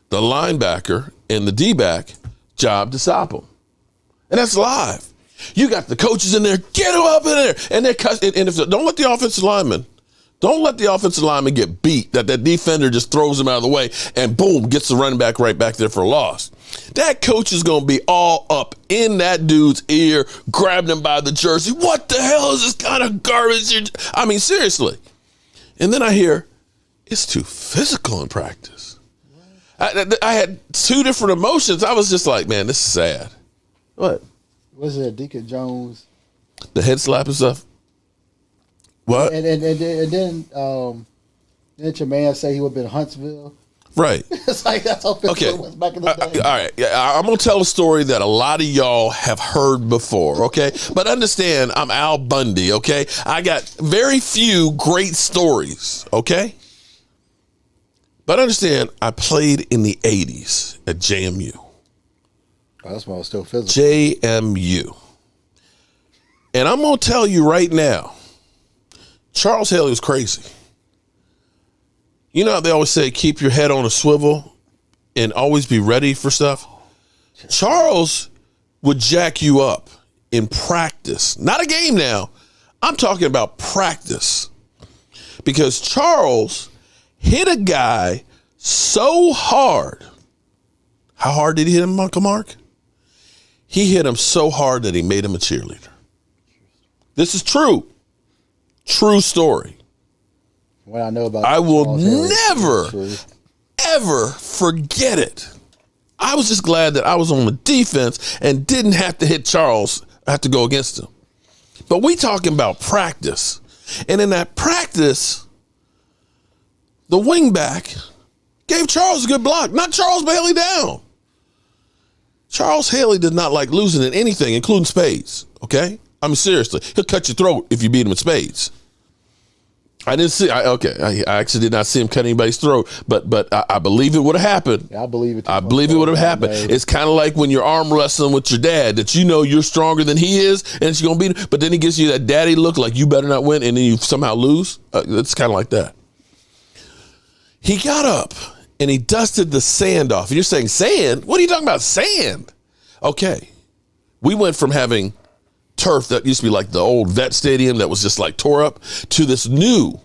the linebacker, and the D-back job to stop them. And that's live. You got the coaches in there, get them up in there. And don't let the offensive lineman get beat, that defender just throws him out of the way and boom, gets the running back right back there for a loss. That coach is going to be all up in that dude's ear, grabbing him by the jersey. What the hell is this kind of garbage? I mean, seriously. And then I hear, it's too physical in practice. I had 2 different emotions. I was just like, man, this is sad. What? Was it Deacon Jones? The head slap and stuff? What? And then didn't your man say he would have been in Huntsville? Right. It's like that's how physical it was back in the day. All right. I'm going to tell a story that a lot of y'all have heard before, okay? But understand, I'm Al Bundy, okay? I got very few great stories, okay? But understand, I played in the 80s at JMU. Oh, that's when I was still physical. JMU. And I'm going to tell you right now, Charles Haley was crazy. You know how they always say, keep your head on a swivel and always be ready for stuff? Charles would jack you up in practice. Not a game now. I'm talking about practice. Because Charles hit a guy so hard. How hard did he hit him, Uncle Mark? He hit him so hard that he made him a cheerleader. This is true. True story. What I know about I will never, ever forget it. I was just glad that I was on the defense and didn't have to hit Charles. I have to go against him. But we talking about practice. And in that practice, the wingback gave Charles a good block. Not Charles Bailey down. Charles Haley did not like losing in anything, including spades. Okay? I mean, seriously. He'll cut your throat if you beat him in spades. I actually did not see him cut anybody's throat, but I believe it would have happened. Yeah, I believe it. I believe it would have happened. It's kind of like when you're arm wrestling with your dad, that you know you're stronger than he is, and you're going to beat him, but then he gives you that daddy look like you better not win, and then you somehow lose. It's kind of like that. He got up, and he dusted the sand off. And you're saying, sand? What are you talking about, sand? Okay. We went from having turf that used to be like the old vet stadium that was just like tore up to this new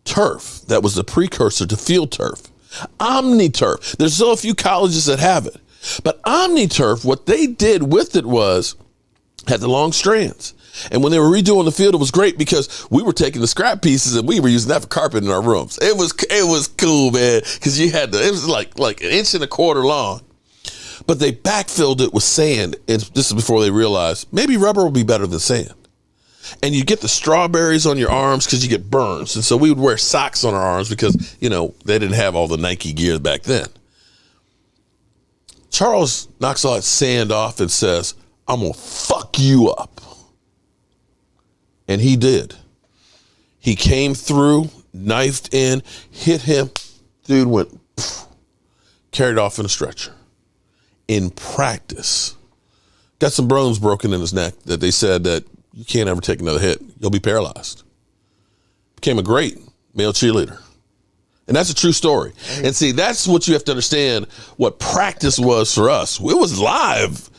turf that was the precursor to field turf. OmniTurf. There's still a few colleges that have it. But OmniTurf, what they did with it was had the long strands. And when they were redoing the field, it was great because we were taking the scrap pieces and we were using that for carpet in our rooms. It was cool, man, because it was like an 1.25 inches long. But they backfilled it with sand, and this is before they realized maybe rubber will be better than sand. And you get the strawberries on your arms because you get burns. And so we would wear socks on our arms because, they didn't have all the Nike gear back then. Charles knocks all that sand off and says, I'm going to fuck you up. And he did. He came through, knifed in, hit him. Dude went, carried off in a stretcher. In practice, got some bones broken in his neck that they said that you can't ever take another hit. You'll be paralyzed. Became a great male cheerleader. And that's a true story. And see, that's what you have to understand what practice was for us. It was live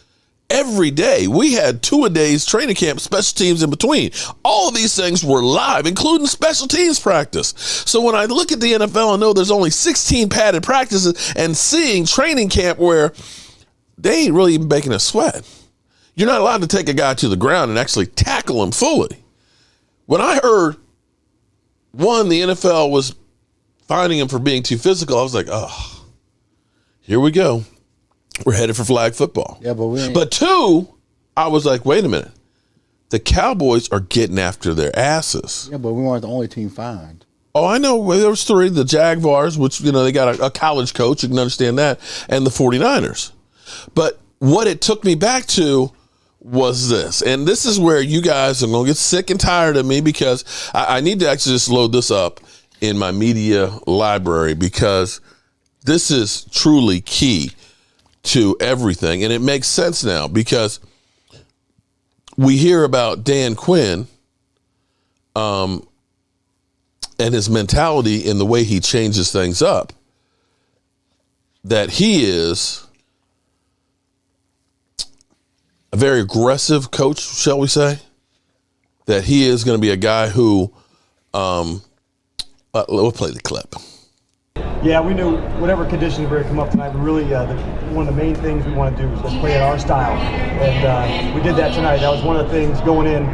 every day. We had 2-a-days training camp, special teams in between. All of these things were live, including special teams practice. So when I look at the NFL and know there's only 16 padded practices and seeing training camp where they ain't really even making a sweat. You're not allowed to take a guy to the ground and actually tackle him fully. When I heard, one, the NFL was finding him for being too physical, I was like, oh, here we go. We're headed for flag football. Yeah, but two, I was like, wait a minute. The Cowboys are getting after their asses. Yeah, but we weren't the only team fined. Oh, I know. There was 3. The Jaguars, which, they got a college coach. You can understand that. And the 49ers. But what it took me back to was this. And this is where you guys are going to get sick and tired of me because I need to actually just load this up in my media library because this is truly key to everything. And it makes sense now because we hear about Dan Quinn and his mentality in the way he changes things up, that he is a very aggressive coach, shall we say, that he is going to be a guy who, we'll play the clip. Yeah, we knew whatever conditions were going to come up tonight, we really, one of the main things we want to do is let's play at our style. And we did that tonight. That was one of the things going in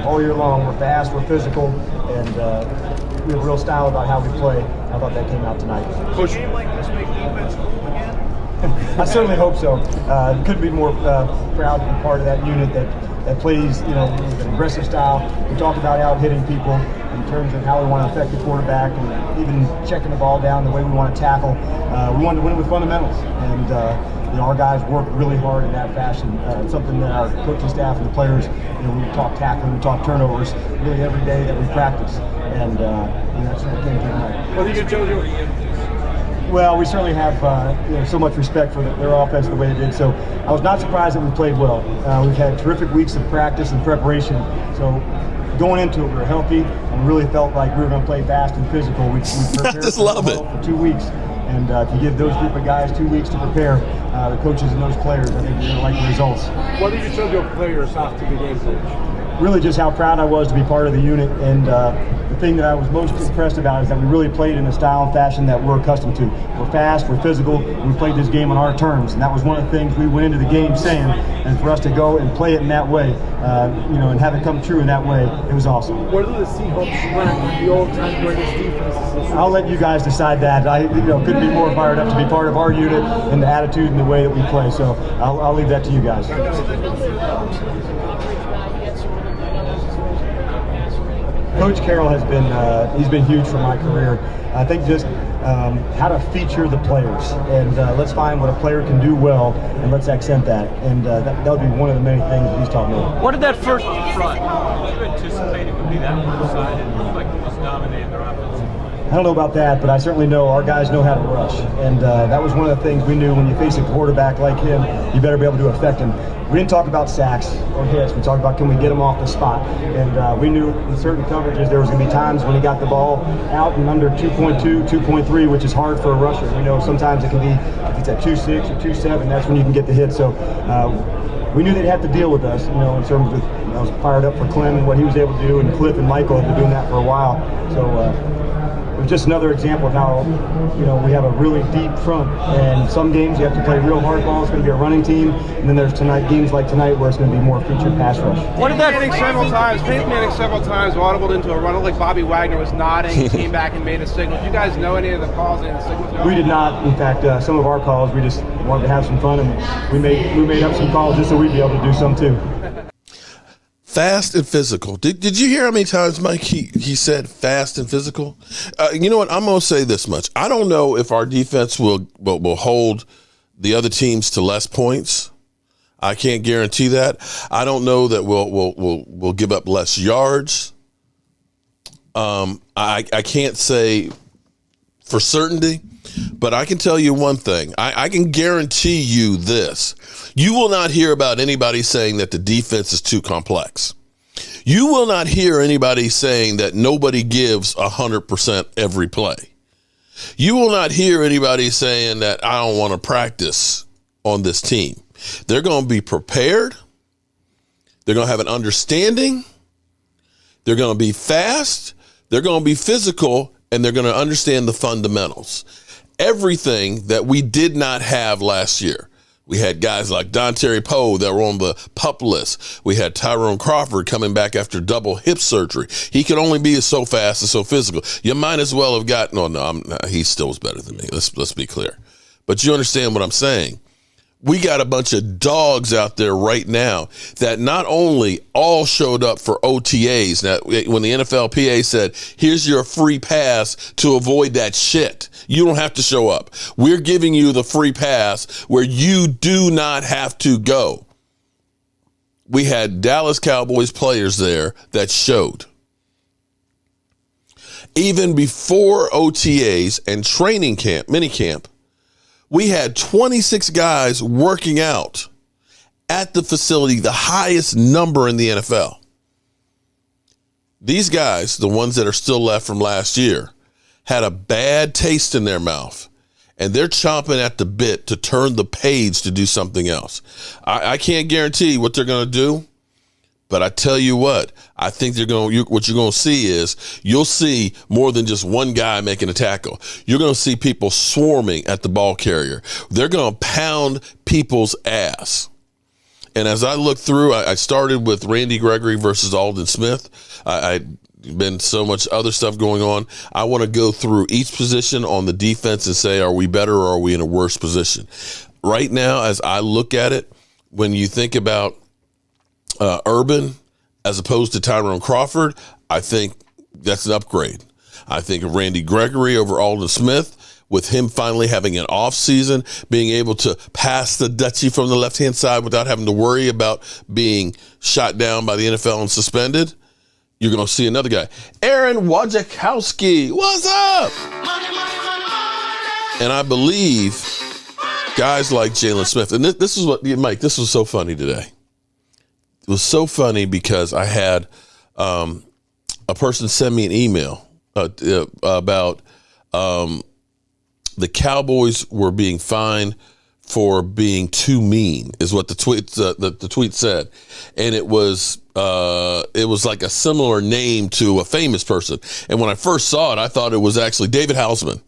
all year long. We're fast, we're physical, and we have real style about how we play. I thought that came out tonight. Coach, game like this make defense cool again? I certainly hope so. Couldn't be more proud to be part of that unit that plays, with an aggressive style. We talked about out-hitting people in terms of how we want to affect the quarterback and even checking the ball down, the way we want to tackle. We wanted to win it with fundamentals, and our guys work really hard in that fashion. It's something that our coaching staff and the players, we talk tackling, we talk turnovers, really every day that we practice, and that's what came tonight. What do you get, Jobu? Well, we certainly have so much respect for their offense the way they did. So I was not surprised that we played well. We've had terrific weeks of practice and preparation. So going into it, we were healthy and really felt like we were going to play fast and physical. We prepared I just love it. For 2 weeks. And if you give those group of guys 2 weeks to prepare, the coaches and those players, I think you're going to like the results. What did you tell your players after the game, Coach? Really just how proud I was to be part of the unit, and the thing that I was most impressed about is that we really played in a style and fashion that we're accustomed to. We're fast, we're physical, and we played this game on our terms, and that was one of the things we went into the game saying, and for us to go and play it in that way, and have it come true in that way, it was awesome. What do the Seahawks rank the all-time greatest defenses? I'll let you guys decide that. I couldn't be more fired up to be part of our unit and the attitude and the way that we play, so I'll leave that to you guys. Coach Carroll has been he's been huge for my career. I think just how to feature the players, and let's find what a player can do well, and let's accent that. And that would be one of the many things that he's taught me. What did that first front? Did you anticipate it would be that one-sided? It looked like it was dominating their offense. I don't know about that, but I certainly know our guys know how to rush, and that was one of the things we knew. When you face a quarterback like him, you better be able to affect him. We didn't talk about sacks or hits. We talked about can we get him off the spot. And we knew in certain coverages there was going to be times when he got the ball out and under 2.2, 2.3, which is hard for a rusher. We know sometimes it can be, if it's at 2.6 or 2.7, that's when you can get the hit. So we knew they'd have to deal with us, in terms of, I was fired up for Quinn and what he was able to do, and Cliff and Michael have been doing that for a while. So it was just another example of how, we have a really deep front, and some games you have to play real hard ball. It's going to be a running team, and then there's games like tonight where it's going to be more featured pass rush. What did that Peyton Manning several times audibled into a run, like Bobby Wagner was nodding, he came back and made a signal. Did you guys know any of the calls and the signals? We did not. In fact, some of our calls, we just wanted to have some fun, and we made up some calls just so we'd be able to do some too. Fast and physical. Did you hear how many times, Mike, he said fast and physical? You know what? I'm going to say this much. I don't know if our defense will hold the other teams to less points. I can't guarantee that. I don't know that we'll give up less yards. I can't say for certainty, but I can tell you one thing. I can guarantee you this. You will not hear about anybody saying that the defense is too complex. You will not hear anybody saying that nobody gives 100% every play. You will not hear anybody saying that I don't want to practice on this team. They're going to be prepared. They're going to have an understanding. They're going to be fast. They're going to be physical, and they're going to understand the fundamentals. Everything that we did not have last year. We had guys like Dontari Poe that were on the PUP list. We had Tyrone Crawford coming back after double hip surgery. He could only be so fast and so physical. You might as well have gotten, he still was better than me. Let's be clear. But you understand what I'm saying. We got a bunch of dogs out there right now that not only all showed up for OTAs. Now, when the NFLPA said, here's your free pass to avoid that shit, you don't have to show up. We're giving you the free pass where you do not have to go. We had Dallas Cowboys players there that showed. Even before OTAs and training camp, minicamp, we had 26 guys working out at the facility, the highest number in the NFL. These guys, the ones that are still left from last year, had a bad taste in their mouth, and they're chomping at the bit to turn the page to do something else. I can't guarantee what they're going to do, but I tell you what, I think what you're going to see is you'll see more than just one guy making a tackle. You're going to see people swarming at the ball carrier. They're going to pound people's ass. And as I look through, I started with Randy Gregory versus Aldon Smith. I'd been so much other stuff going on. I want to go through each position on the defense and say, are we better or are we in a worse position? Right now, as I look at it, when you think about Urban as opposed to Tyrone Crawford, I think that's an upgrade. I think of Randy Gregory over Aldon Smith, with him finally having an off season, being able to pass the Dutchie from the left-hand side without having to worry about being shot down by the NFL and suspended. You're going to see another guy. Aaron Wojciechowski, what's up? And I believe guys like Jalen Smith, and this is what, Mike, this was so funny today. It was so funny because I had a person send me an email about the Cowboys were being fined for being too mean, is what the tweet said, and it was like a similar name to a famous person. And when I first saw it, I thought it was actually David Hausman,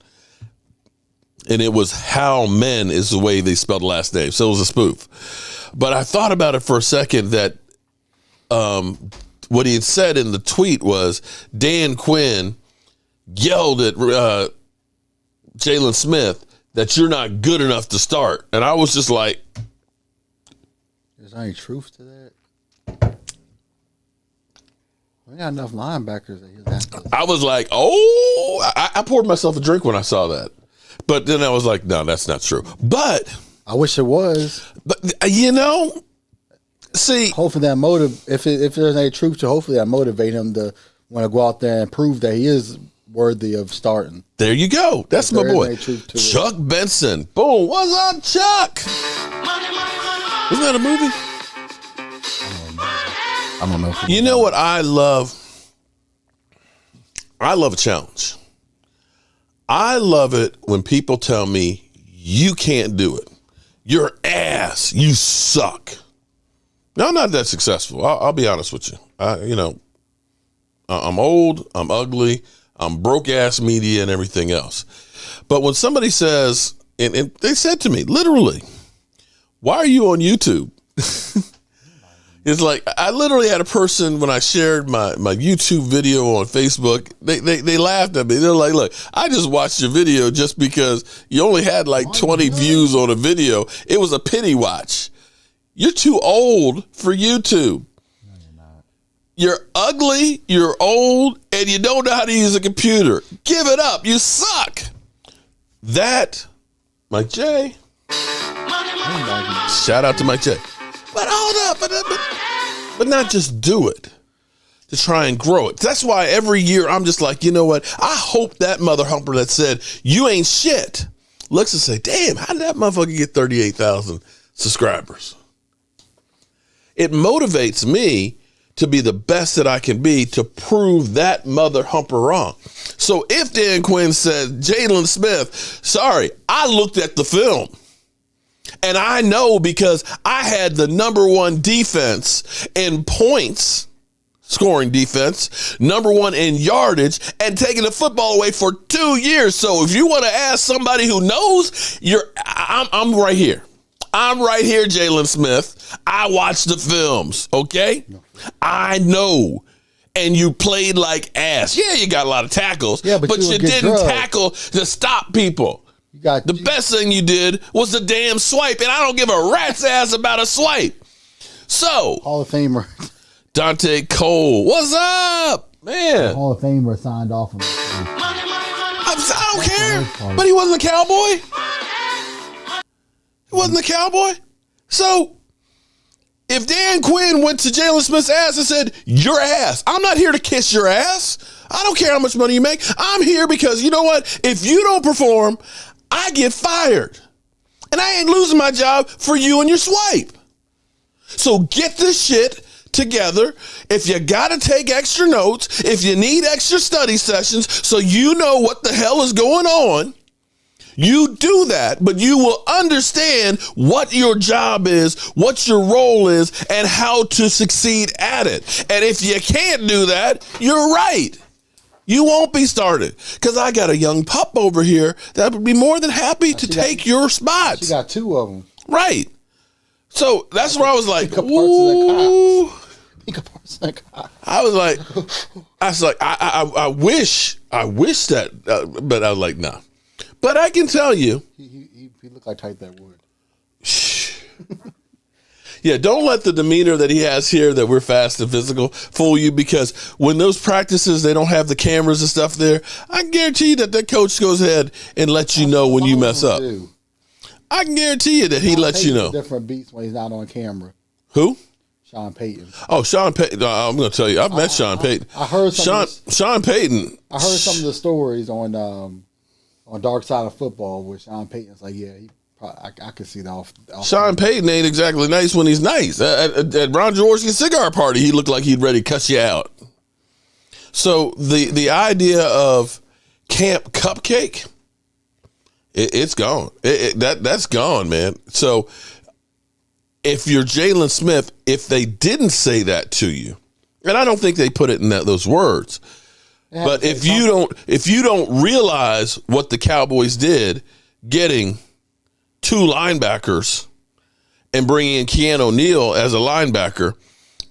and it was Howman is the way they spelled the last name, so it was a spoof. But I thought about it for a second that what he had said in the tweet was Dan Quinn yelled at Jalen Smith that you're not good enough to start. And I was just like, is there any truth to that? We got enough linebackers that he's that. I was like, oh, I poured myself a drink when I saw that. But then I was like, no, that's not true. But I wish it was. But see, hopefully that if there's any truth to, hopefully that motivate him to want to go out there and prove that he is worthy of starting. There you go. That's my boy, Chuck Benson. Boom. What's up, Chuck? Isn't that a movie? I don't know. You know what I love? I love a challenge. I love it when people tell me you can't do it. You're ass. You suck. Now, I'm not that successful. I'll be honest with you. I'm old. I'm ugly. I'm broke-ass media and everything else. But when somebody says, and they said to me, literally, why are you on YouTube? It's like, I literally had a person, when I shared my YouTube video on Facebook, they laughed at me. They're like, look, I just watched your video just because you only had like 20 views on a video. It was a pity watch. You're too old for YouTube. You're ugly, you're old, and you don't know how to use a computer. Give it up. You suck. That, Mike J. Shout out to Mike J. But hold up. But not just do it. To try and grow it. That's why every year I'm just like, you know what? I hope that mother humper that said, you ain't shit, looks and say, damn, how did that motherfucker get 38,000 subscribers? It motivates me to be the best that I can be to prove that mother humper wrong. So if Dan Quinn said, Jalen Smith, sorry, I looked at the film. And I know because I had the number one defense in points, scoring defense, number one in yardage, and taking the football away for 2 years. So if you want to ask somebody who knows, I'm right here. I'm right here, Jalen Smith. I watched the films, okay? I know. And you played like ass. Yeah, you got a lot of tackles, but you didn't tackle to stop people. The best thing you did was the damn swipe, and I don't give a rat's ass about a swipe. So, Hall of Famer Dante Cole, what's up, man? Hall of Famer signed off on it. I don't care, but he wasn't a Cowboy. He wasn't a Cowboy. So, if Dan Quinn went to Jalen Smith's ass and said, your ass, I'm not here to kiss your ass. I don't care how much money you make. I'm here because, you know what? If you don't perform, I get fired. And I ain't losing my job for you and your swipe. So get this shit together. If you got to take extra notes, if you need extra study sessions so you know what the hell is going on, you do that, but you will understand what your job is, what your role is, and how to succeed at it. And if you can't do that, you're right. You won't be started because I got a young pup over here that would be more than happy to take your spots. She got 2 of them. Right. So that's where I was like, ooh. I was like, I wish that, but I was like, nah. But I can tell you. He looked like type that would. Yeah, don't let the demeanor that he has here that we're fast and physical fool you, because when those practices, they don't have the cameras and stuff there, I can guarantee you that coach goes ahead and lets you know when you mess up. I can guarantee you that he lets you know. Different beats when he's not on camera. Who? Sean Payton. Oh, Sean Payton. I'm going to tell you, I've met Sean Payton. I heard Sean Payton. I heard some of the stories on Dark Side of Football where Sean Payton's like, yeah, I could see that off. Sean Payton ain't exactly nice when he's nice. At Ron Jaworski's cigar party, he looked like he'd ready to cuss you out. So the idea of Camp Cupcake, it's gone. That's gone, man. So if you're Jalen Smith, if they didn't say that to you, and I don't think they put it in those words, but if you don't realize what the Cowboys did, getting 2 linebackers and bringing in Keanu Neal as a linebacker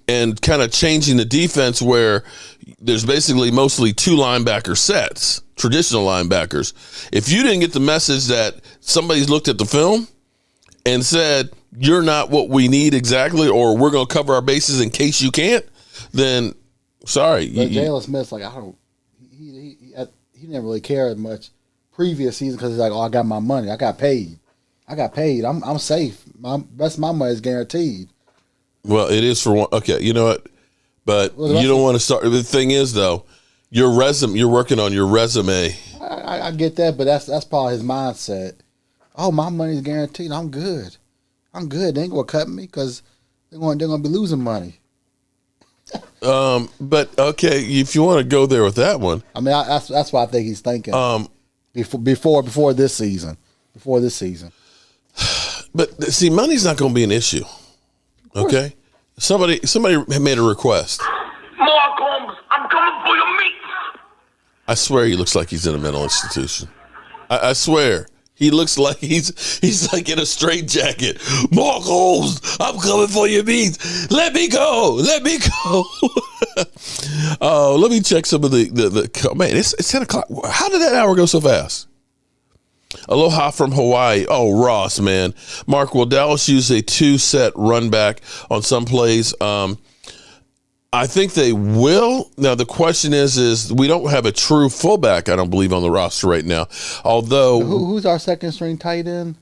and kind of changing the defense where there's basically mostly 2 linebacker sets, traditional linebackers. If you didn't get the message that somebody's looked at the film and said, you're not what we need exactly, or we're going to cover our bases in case you can't, then sorry. But Jalen Smith's like, he didn't really care as much previous season because he's like, oh, I got my money. I got paid. I'm safe. My money is guaranteed. Well, it is for one. Okay, you know what? But you don't want to start. The thing is, though, your resume. You're working on your resume. I get that, but that's probably his mindset. Oh, my money's guaranteed. I'm good. They ain't gonna cut me because they're gonna be losing money. But okay, if you want to go there with that one, I mean, that's what I think he's thinking. Before this season. But see, money's not going to be an issue. Okay, somebody made a request. Mark Holmes, I'm coming for your meat. I swear he looks like he's in a mental institution. I swear. He looks like he's like in a straitjacket. Mark Holmes, I'm coming for your meat. Let me go. Oh, let me check some of the man, it's 10 o'clock. How did that hour go so fast? Aloha from Hawaii. Oh, Ross, man. Mark, will Dallas use a 2-set run back on some plays? I think they will. Now, the question is we don't have a true fullback, I don't believe, on the roster right now. Although, who's our second string tight end?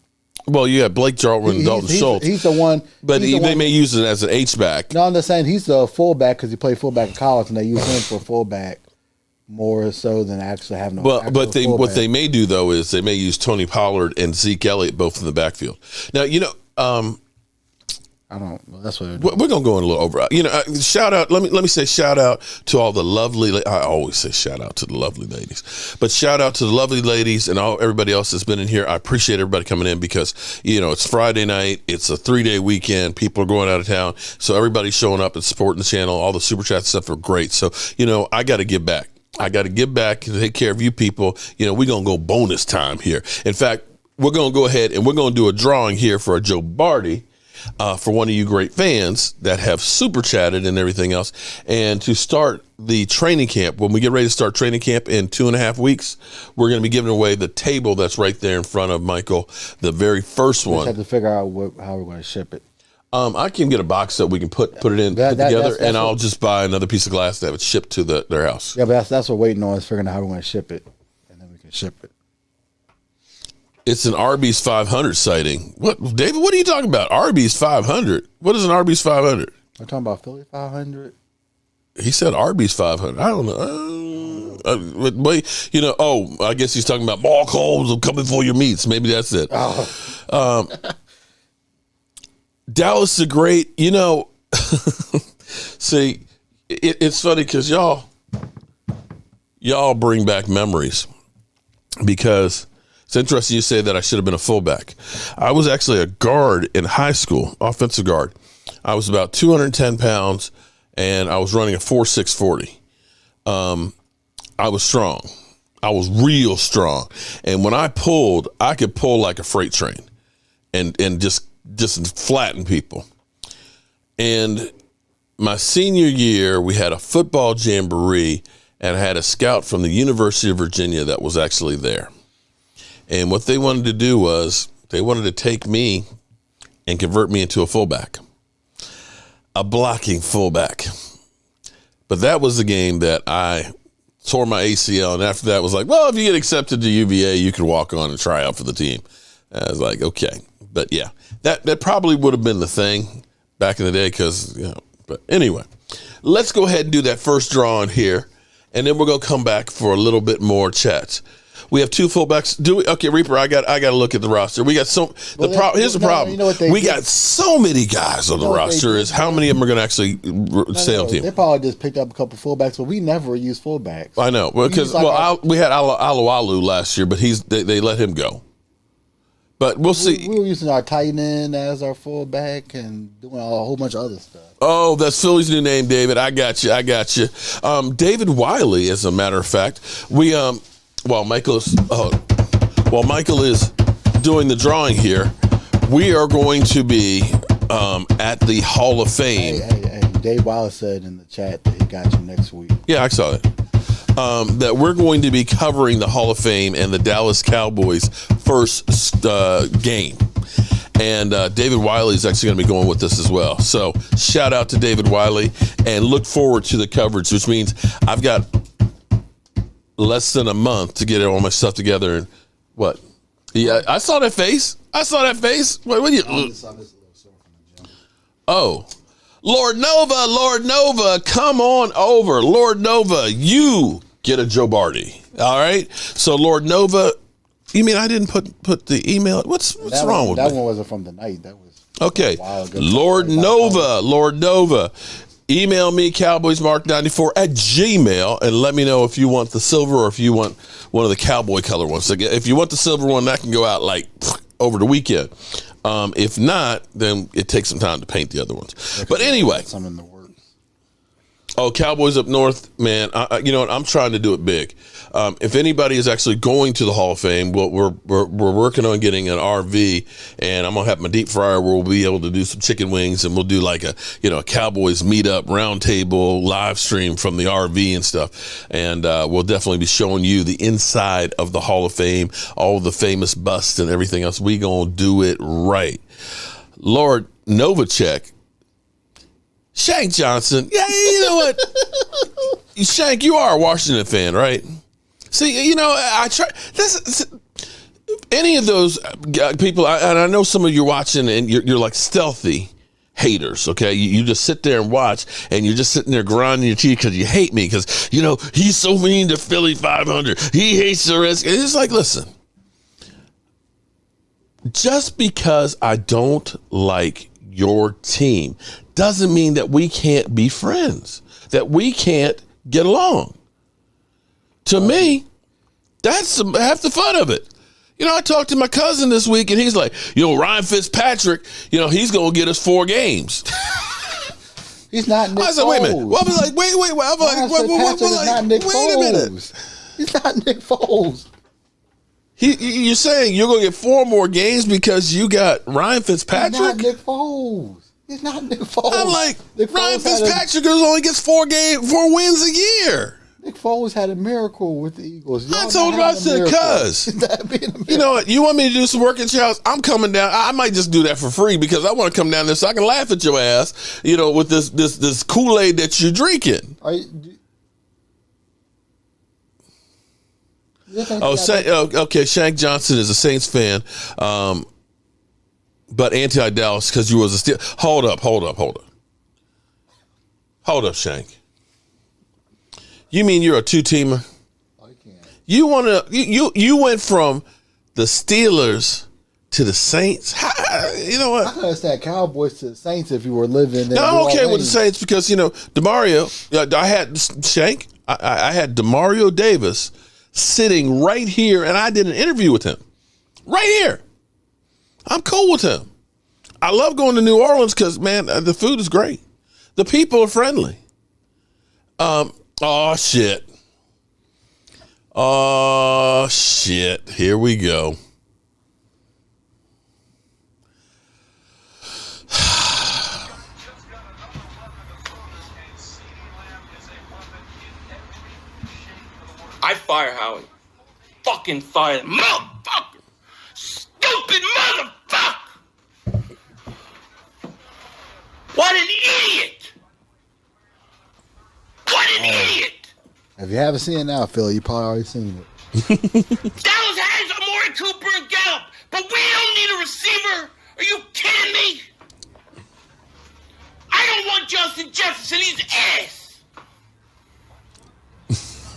Well, you have Blake Jarwin and Dalton Schultz. He's the one. But they may use it as an H-back. No, I'm just saying he's the fullback because he played fullback in college, and they use him for fullback more so than actually having but what they may do, though, is they may use Tony Pollard and Zeke Elliott both in the backfield. Now, I don't. Well, that's what we're gonna go in a little over. Shout out. Let me say shout out to all the lovely. I always say shout out to the lovely ladies, but shout out to the lovely ladies and everybody else that's been in here. I appreciate everybody coming in because it's Friday night. It's a 3-day weekend. People are going out of town, so everybody's showing up and supporting the channel. All the super chat stuff are great. So I got to give back. I got to give back and take care of you people. We're gonna go bonus time here. In fact, we're gonna go ahead and we're gonna do a drawing here for a Joe Barty. For one of you great fans that have super chatted and everything else. And to start the training camp, when we get ready to start training camp in 2.5 weeks, we're going to be giving away the table that's right there in front of Michael, the very first one. We just have to figure out how we're going to ship it. I can get a box that we can put it in together, and I'll just buy another piece of glass to have it shipped to their house. Yeah, but that's what we're waiting on is figuring out how we're going to ship it, and then we can ship it. It's an Arby's 500 sighting. What, David? What are you talking about? Arby's 500. What is an Arby's 500? We're talking about Philly 500. He said Arby's 500. I don't know. I guess he's talking about Mark Holmes of coming for your meats. Maybe that's it. Oh. Dallas is great. See, it's funny because y'all bring back memories because. It's interesting you say that I should have been a fullback. I was actually a guard in high school, offensive guard. I was about 210 pounds, and I was running a 4.6 40. I was strong. I was real strong. And when I pulled, I could pull like a freight train and just flatten people. And my senior year, we had a football jamboree, and I had a scout from the University of Virginia that was actually there. And what they wanted to do was they wanted to take me and convert me into a fullback, a blocking fullback. But that was the game that I tore my ACL. And after that was like, well, if you get accepted to UVA, you can walk on and try out for the team. I was like, okay. But yeah, that probably would have been the thing back in the day but anyway, let's go ahead and do that first drawing here. And then we're going to come back for a little bit more chat. We have 2 fullbacks. Okay, Reaper, I got to look at the roster. We got here's the problem. We got so many guys on the roster. Is how many of them are going to actually stay on the team? They probably just picked up a couple fullbacks, but we never use fullbacks. I know because we had Alualu last year, but they let him go. But we'll see. We were using our tight end as our fullback and doing a whole bunch of other stuff. Oh, that's Philly's new name, David. I got you. David Wiley, as a matter of fact, While Michael is doing the drawing here, we are going to be at the Hall of Fame. Hey, Dave Wallace said in the chat that he got you next week. Yeah, I saw it. That we're going to be covering the Hall of Fame and the Dallas Cowboys' first game. And David Wiley is actually going to be going with us as well. So shout out to David Wiley and look forward to the coverage, which means I've got less than a month to get all my stuff together. And what? Yeah, I saw that face. What do you? Oh, Lord Nova, come on over. Lord Nova, you get a Joe Barty. All right. So Lord Nova, you mean I didn't put the email? What's wrong with that? That one wasn't from the night. That was okay. Lord Nova. Email me, cowboysmark94@gmail, and let me know if you want the silver or if you want one of the cowboy color ones. So if you want the silver one, that can go out like over the weekend. If not, then it takes some time to paint the other ones. But anyway. Some in the works. Oh, Cowboys up north, man. You know what? I'm trying to do it big. If anybody is actually going to the Hall of Fame, we're working on getting an RV, and I'm gonna have my deep fryer where we'll be able to do some chicken wings, and we'll do like a Cowboys meetup roundtable live stream from the RV and stuff. And we'll definitely be showing you the inside of the Hall of Fame, all the famous busts and everything else. We gonna do it right. Lord Novacek. Shank Johnson. Yeah, you know what? Shank, you are a Washington fan, right? See, I try. Any of those people, and I know some of you are watching, and you're like stealthy haters, okay? You just sit there and watch, and you're just sitting there grinding your teeth because you hate me because, he's so mean to Philly 500. He hates the rest. It's like, listen. Just because I don't like your team. Doesn't mean that we can't be friends, that we can't get along. To me, that's half the fun of it. I talked to my cousin this week, and he's like, Ryan Fitzpatrick, he's going to get us 4 games. He's not Nick Foles. I said, wait a minute. Well, I was like, wait. I'm like, wait a minute. He's not Nick Foles. You're saying you're going to get 4 more games because you got Ryan Fitzpatrick? He's not Nick Foles. He's not Nick Foles. I'm like, Ryan Fitzpatrick only gets 4 wins a year. Nick Foles had a miracle with the Eagles. I told him, I said, cuz, you know what? You want me to do some work at your house? I'm coming down. I might just do that for free because I want to come down there so I can laugh at your ass, with this Kool-Aid that you're drinking. Okay, Shank Johnson is a Saints fan, but anti-Dallas because you was a Steel. Hold up, Shank. You mean you're a 2-teamer? You went from the Steelers to the Saints? You know what? I could understand Cowboys to the Saints if you were living there. No, I'm okay with the Saints because, DeMario, I had Shank, I had DeMario Davis sitting right here, and I did an interview with him. Right here. I'm cool with him. I love going to New Orleans because, man, the food is great. The people are friendly. Oh, shit. Here we go. I fire Howie. Fucking fire him. Motherfucker. Stupid motherfucker. What an idiot. What an idiot. If you haven't seen it now, Phil, you probably already seen it. Dallas has Amari Cooper and Gallup, but we don't need a receiver. Are you kidding me? I don't want Justin Jefferson. He's ass.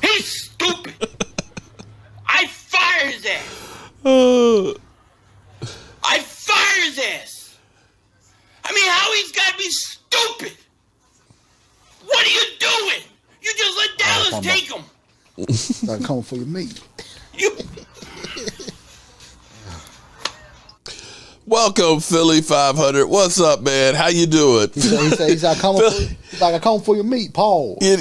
He's stupid. I fire his ass. I fire his ass. I mean, Howie's got to be stupid. What are you doing? You just let Dallas take him. Start coming for your meat. Welcome, Philly 500. What's up, man? How you doing? He's like, I come for your meat, Paul. I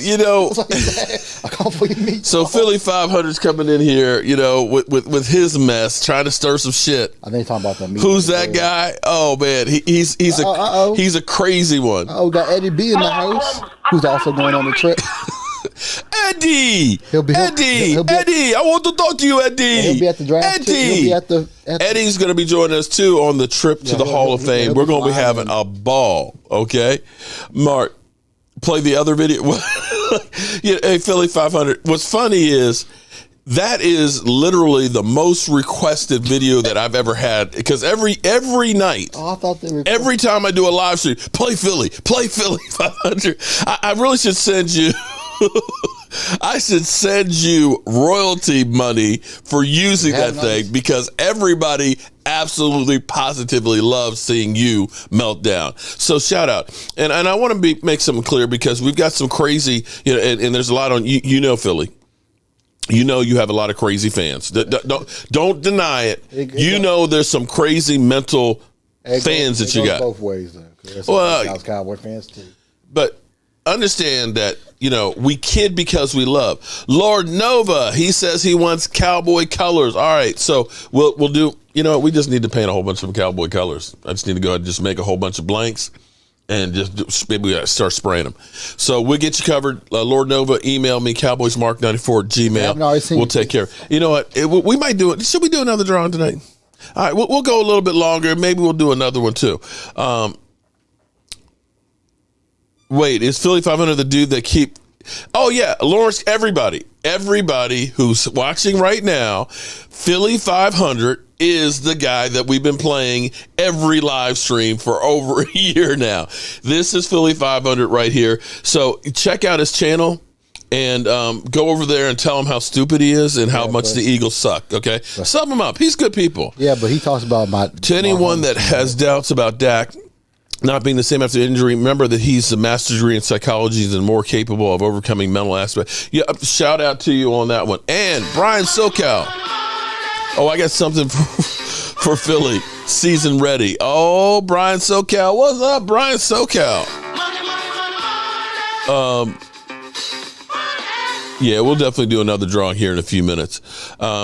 come for your meat. So Paul. Philly 500's coming in here, with his mess, trying to stir some shit. I think talking about that meat. Who's that guy? Oh man, he's a crazy one. Oh, got Eddie B in the house, who's also going on the trip. Eddie, Eddie, I want to talk to you, Eddie. He'll be at the draft. Eddie, Eddie's going to be joining us too on the trip to the Hall of Fame. We're going to be having a ball. Okay, Mark, play the other video. Hey, Philly 500. What's funny is that is literally the most requested video that I've ever had because every night, I thought they were every time I do a live stream, play Philly 500. I really should send you. I should send you royalty money for using that thing because everybody absolutely positively loves seeing you melt down. So shout out. And I want to make something clear because we've got some crazy, and there's a lot on, Philly. You have a lot of crazy fans. Don't deny it. There's some crazy mental fans that you got. Both ways, though. Well, Dallas Cowboys fans too. But understand that, we kid because we love. Lord Nova, he says he wants cowboy colors. All right, so we'll do, we just need to paint a whole bunch of cowboy colors. I just need to go ahead and just make a whole bunch of blanks and maybe start spraying them. So we'll get you covered. Lord Nova, email me, cowboysmark94@gmail. We'll take care. You know what? We might do it. Should we do another drawing tonight? All right, we'll go a little bit longer. Maybe we'll do another one too. Wait, is Philly 500 the dude that keep... Oh, yeah, Lawrence, everybody who's watching right now, Philly 500 is the guy that we've been playing every live stream for over a year now. This is Philly 500 right here. So check out his channel and go over there and tell him how stupid he is and how much the Eagles suck, okay? Sum him up. He's good people. Yeah, but he talks about to anyone that has doubts about Dak, not being the same after injury. Remember that he's a master's degree in psychology and more capable of overcoming mental aspects. Yeah, shout out to you on that one. And Brian SoCal. Oh, I got something for Philly. Season ready. Oh, Brian SoCal. What's up, Brian SoCal? Yeah, we'll definitely do another drawing here in a few minutes.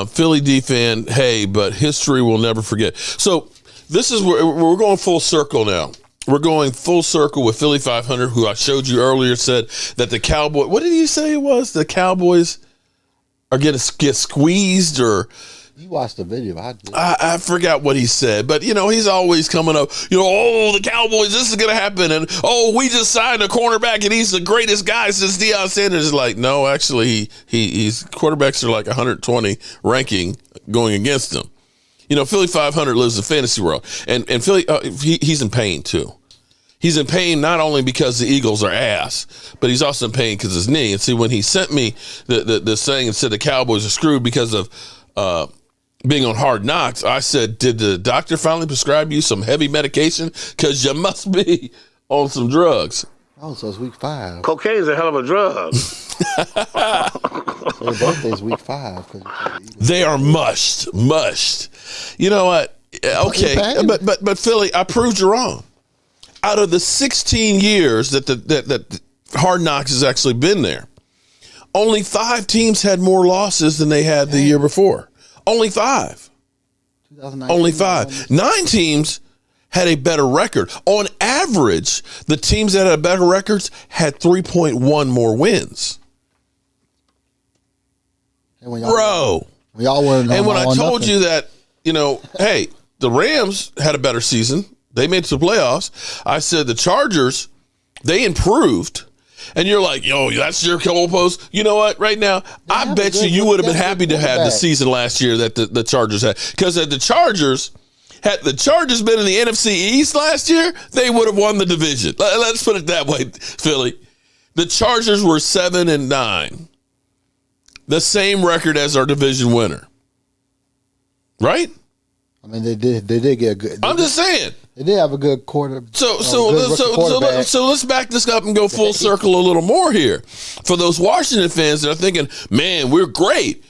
Philly D fan, hey, but history will never forget. So this is where we're going full circle now. We're going full circle with Philly 500, who I showed you earlier said that the Cowboys, what did he say it was? The Cowboys are going to get squeezed or... You watched the video. I forgot what he said, but, he's always coming up, oh, the Cowboys, this is going to happen. And, oh, we just signed a cornerback and he's the greatest guy since Deion Sanders. Is like, no, actually, he's quarterbacks are like 120 ranking going against him. Philly 500 lives in the fantasy world. And Philly, he's in pain, too. He's in pain not only because the Eagles are ass, but he's also in pain because of his knee. And see, when he sent me the saying and said the Cowboys are screwed because of being on Hard Knocks, I said, did the doctor finally prescribe you some heavy medication? Because you must be on some drugs. Oh, so it's week 5. Cocaine is a hell of a drug. Their birthday's week 5. They are mushed. You know what? Okay, but Philly, I proved you wrong. Out of the 16 years that Hard Knocks has actually been there, only 5 teams had more losses than they had the year before. Only 5. Only 5. 9 teams had a better record. On average, the teams that had better records had 3.1 more wins. Bro. And when I told you that, hey, the Rams had a better season. They made it to the playoffs. I said the Chargers, they improved. And you're like, yo, that's your goalpost. You know what? Right now, I bet you would have been happy to have the season last year that the Chargers had. Because had the Chargers been in the NFC East last year, they would have won the division. Let's put it that way, Philly. The Chargers were 7-9. The same record as our division winner. Right? I mean, they did get a good. I'm just saying. They did have a good quarter. So let's back this up and go full circle a little more here. For those Washington fans that are thinking, man, we're great.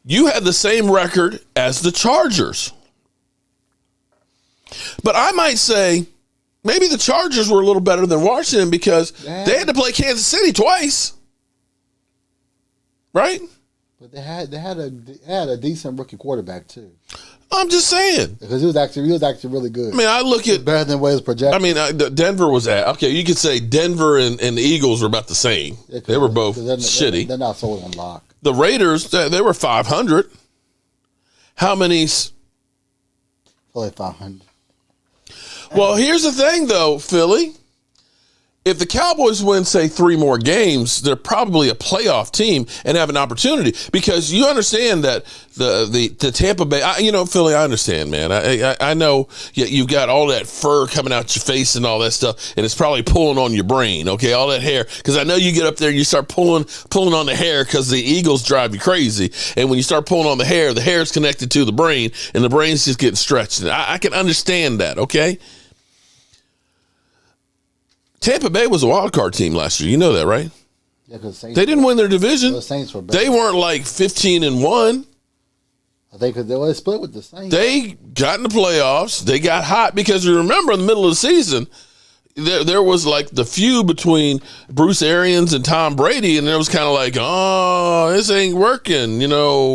You had the same record as the Chargers. But I might say maybe the Chargers were a little better than Washington because they had to play Kansas City twice. Right? But they had a decent rookie quarterback too. I'm just saying. Because he was actually really good. I mean, I look at better than what his projected. I mean, Denver was okay. You could say Denver and the Eagles were about the same. Yeah, they were both shitty. They're not sold on lock. The Raiders, they were 500. How many? Probably 500. Well, here's the thing, though, Philly. If the Cowboys win, say, 3 more games, they're probably a playoff team and have an opportunity because you understand that the Tampa Bay, Philly, I understand, man. I know you've got all that fur coming out your face and all that stuff, and it's probably pulling on your brain, okay, all that hair. Because I know you get up there and you start pulling on the hair because the Eagles drive you crazy. And when you start pulling on the hair is connected to the brain, and the brain's just getting stretched. And I can understand that, okay? Tampa Bay was a wild card team last year. You know that, right? Yeah, because they didn't win their division. The Saints were better. They weren't like 15-1. I think because they split with the Saints. They got in the playoffs. They got hot because you remember in the middle of the season, there was like the feud between Bruce Arians and Tom Brady, and it was kind of like, oh, this ain't working,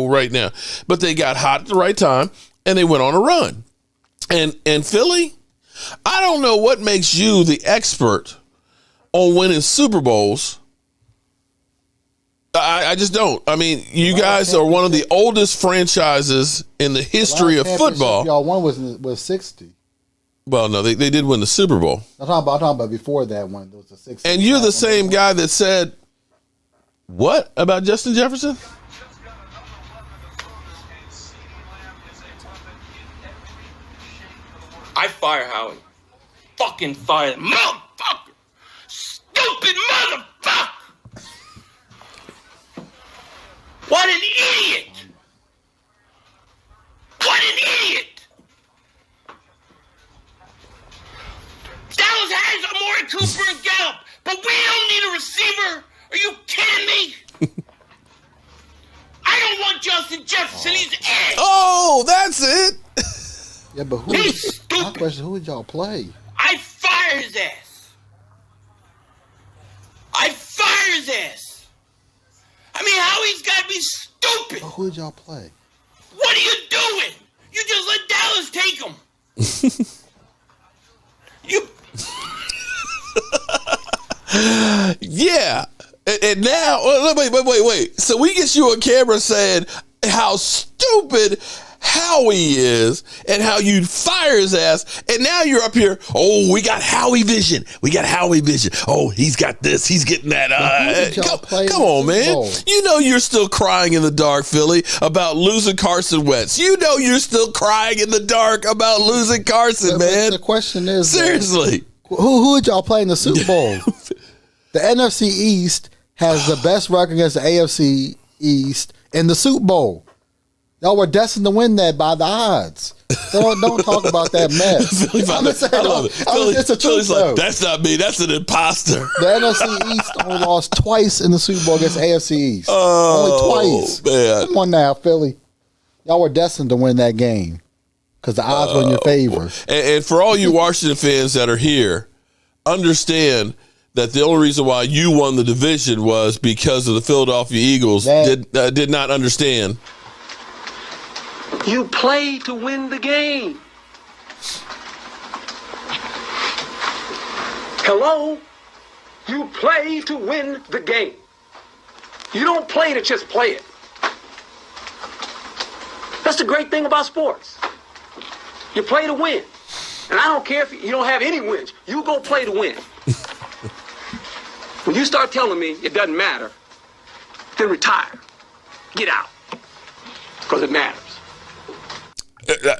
right now. But they got hot at the right time, and they went on a run. And Philly, I don't know what makes you the expert on winning Super Bowls. I just don't. I mean, you guys are one of the oldest franchises in the history of football. Y'all won was 60. Well, no, they did win the Super Bowl. I'm talking about before that one. It was a 60. And you're the same guy that said, what about Justin Jefferson? I fire Howie. Fucking fire him. Motherfucker! Stupid motherfucker! What an idiot! What an idiot! Dallas Yeah, but my question, who would y'all play? I fire his ass. I fire his ass. I mean, Howie's got to be stupid. But who would y'all play? What are you doing? You just let Dallas take him. You. Yeah. And now, wait. So we get you on camera saying how stupid Howie is and how you'd fire his ass. And now you're up here. Oh, we got Howie vision. Oh, he's got this. He's getting that. Come on, man. You know you're still crying in the dark, Philly, about losing Carson Wentz. You know you're still crying in the dark about losing Carson, man. The question is, seriously, who would y'all play in the Super Bowl? The NFC East has the best record against the AFC East in the Super Bowl. Y'all were destined to win that by the odds. Don't talk about that mess. I love it. It's a truth, though. That's not me. That's an imposter. The NFC East only lost twice in the Super Bowl against AFC East. Only twice. Man. Come on now, Philly. Y'all were destined to win that game because the odds were in your favor. And for all you Washington fans that are here, understand that the only reason why you won the division was because of the Philadelphia Eagles did not understand. You play to win the game. Hello? You play to win the game. You don't play to just play it. That's the great thing about sports. You play to win. And I don't care if you don't have any wins. You go play to win. When you start telling me it doesn't matter, then retire. Get out. Because it matters.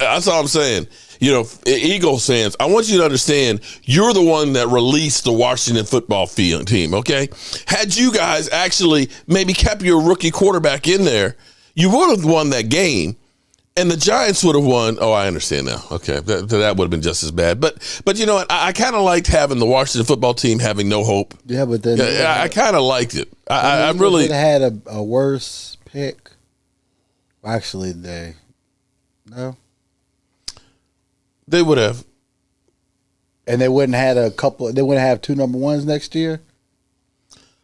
That's all I'm saying. You know, Eagles fans, I want you to understand you're the one that released the Washington football team, okay? Had you guys actually maybe kept your rookie quarterback in there, you would have won that game, and the Giants would have won. Oh, I understand now. Okay, that would have been just as bad. But you know what? I kind of liked having the Washington football team having no hope. Yeah, but then I kind of liked it. I really would have had a worse pick. Actually, no. They would have. And they wouldn't have two number ones next year?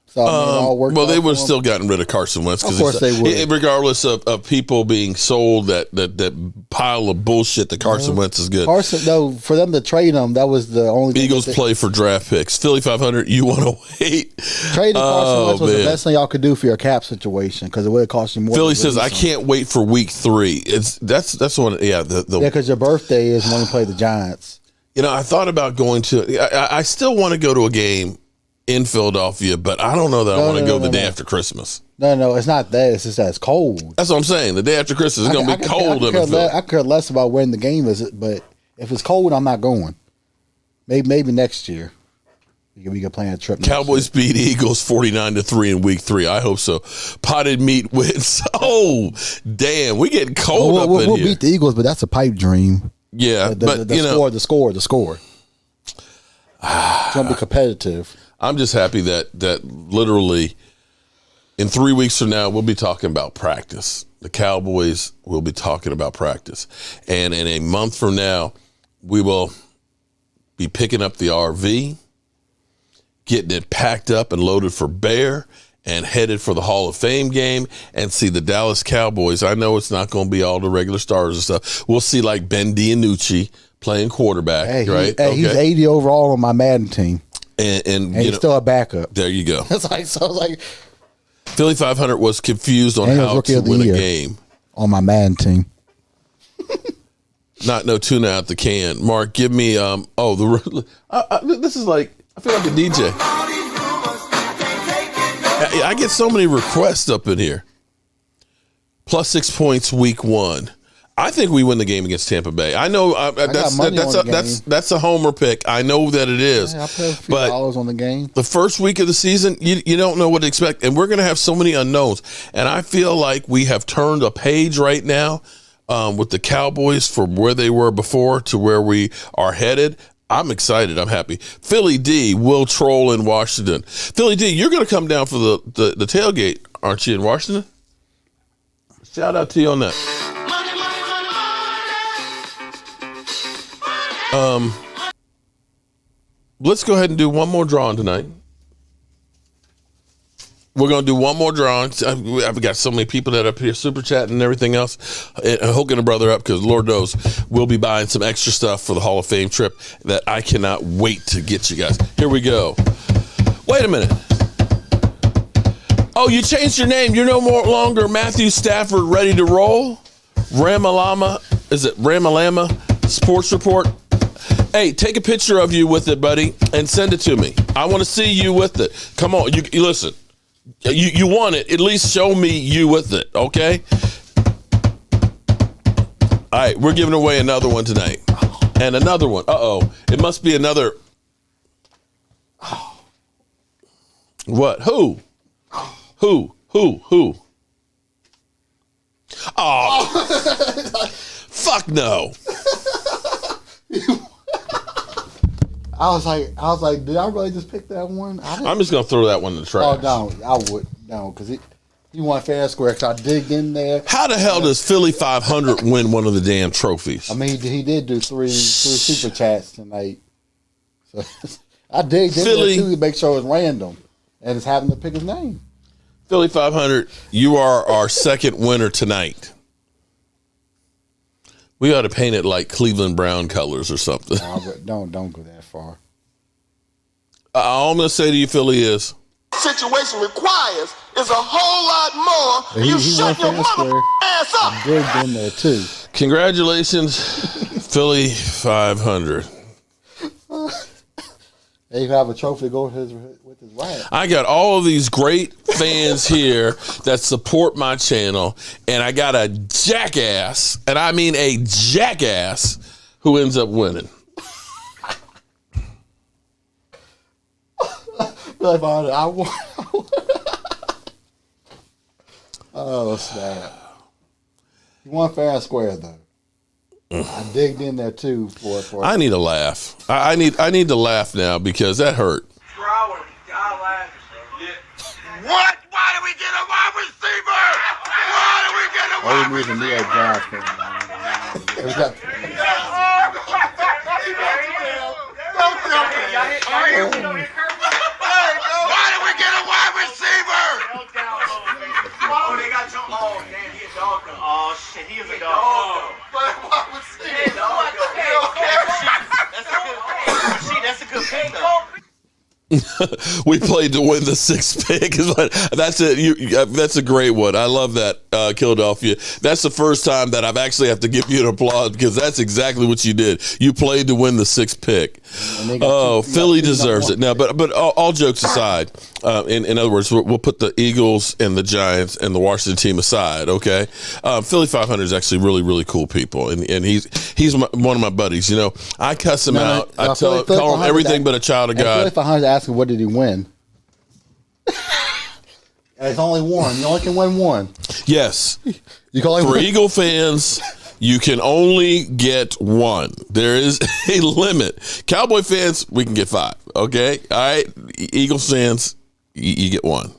So I mean, it all worked well, they out would have still gotten rid of Carson Wentz. Of course they would. Regardless of people being sold that pile of bullshit that Carson Wentz is good. For them to trade him, that was the only Eagles play for draft picks. Philly 500, you want to wait. Trading Carson Wentz was the best thing y'all could do for your cap situation because it would have cost you more. Philly says, I can't wait for week 3. That's one. Yeah. Because your birthday is when you play the Giants. You know, I thought about going to, I still want to go to a game in Philadelphia, but I don't know that I want to go the day after Christmas. No, it's not that. It's just that it's cold. That's what I'm saying. The day after Christmas is going to be cold in Philly. I care less about when the game is, but if it's cold, I'm not going. Maybe next year. We can plan a trip. Cowboys beat Eagles 49-3 in week 3. I hope so. Potted meat wins. Oh, damn. We getting cold up in here. We'll beat the Eagles, but that's a pipe dream. Yeah, the score. It's going to be competitive. I'm just happy that literally in 3 weeks from now, we'll be talking about practice. The Cowboys will be talking about practice. And in a month from now, we will be picking up the RV, getting it packed up and loaded for Bear, and headed for the Hall of Fame game and see the Dallas Cowboys. I know it's not going to be all the regular stars and stuff. We'll see like Ben DiNucci playing quarterback, right? He's 80 overall on my Madden team. And he's still a backup. There you go. It's like Philly 500 was confused on how to win a game on my Madden team. Not no tuna out the can. Mark, give me this is like I feel like a DJ. I get so many requests up in here. +6 points week 1. I think we win the game against Tampa Bay. I know that's a homer pick. I know that it is. Yeah, I put a few dollars on the game. The first week of the season, you don't know what to expect, and we're going to have so many unknowns. And I feel like we have turned a page right now with the Cowboys from where they were before to where we are headed. I'm excited. I'm happy. Philly D will troll in Washington. Philly D, you're going to come down for the tailgate, aren't you, in Washington? Shout out to you on that. Let's go ahead and do one more drawing tonight. We're going to do one more drawing. I've got so many people that are up here super chatting and everything else. Hooking a brother up because Lord knows we'll be buying some extra stuff for the Hall of Fame trip that I cannot wait to get you guys. Here we go. Wait a minute. Oh, you changed your name. You're no longer Matthew Stafford ready to roll? Ramalama, is it Ramalama Sports Report? Hey, take a picture of you with it, buddy, and send it to me. I want to see you with it. Come on, you listen. You want it, at least show me you with it, okay? All right, we're giving away another one tonight. And another one. Uh-oh. It must be another. What? Who? Who? Oh. Fuck no. I was like, did I really just pick that one? I'm just gonna throw that one in the trash. Oh no, I would no, because you want fair and square. Because I digged in there. How the hell does Philly 500 win one of the damn trophies? I mean, he did do three super chats tonight. So I digged in there too to make sure it was random, and it's having to pick his name. Philly 500, you are our second winner tonight. We ought to paint it like Cleveland Brown colors or something. Don't go that far. All I'm going to say to you, Philly, is situation requires is a whole lot more. You shut your mother ass up. I digged in there too. Congratulations, Philly 500. They have a trophy to go with his rap. I got all of these great fans here that support my channel, and I got a jackass, and I mean a jackass, who ends up winning. Oh, snap. You want fair and square, though. I digged in there, too, for I need a laugh. I need to laugh now because that hurt. What? Why did we get a wide receiver? Why did we get a wide receiver? New York Giants fan. Why did we get a wide receiver? Oh, they got your. Oh, man, he a dog. Oh, shit, he is a dog. Wide receiver. That's a good pick, though. We played to win the 6th pick. That's it. That's a great one. I love that, Philadelphia. That's the first time that I've actually have to give you an applause because that's exactly what you did. You played to win the 6th pick. Oh, Philly deserves it. Now, but all jokes aside, in other words, we'll put the Eagles and the Giants and the Washington team aside. Okay, Philly 500 is actually really, really cool people, and he's one of my buddies. You know, I cuss him out. I call him everything but a child of God. Philly 500 asking, what did he win? It's only one. You only can win one. Yes. You can only For win. Eagle fans, you can only get one. There is a limit. Cowboy fans, we can get 5. Okay? All right? Eagles fans, you get 1.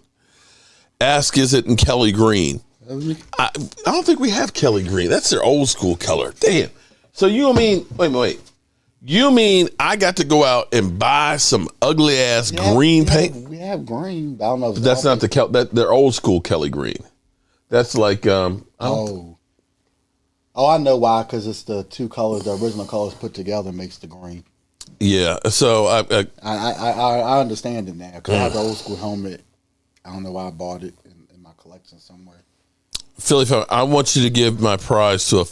Ask, is it in Kelly Green? I don't think we have Kelly Green. That's their old school color. Damn. So you mean, wait. You mean I got to go out and buy some ugly ass green paint? We have green. But I don't know. If that's not they're old school Kelly Green. That's like I know why, because it's the two colors, the original colors put together makes the green. Yeah, so I understand it now because I have the old school helmet. I don't know why I bought it in my collection somewhere. Philly, I want you to give my prize to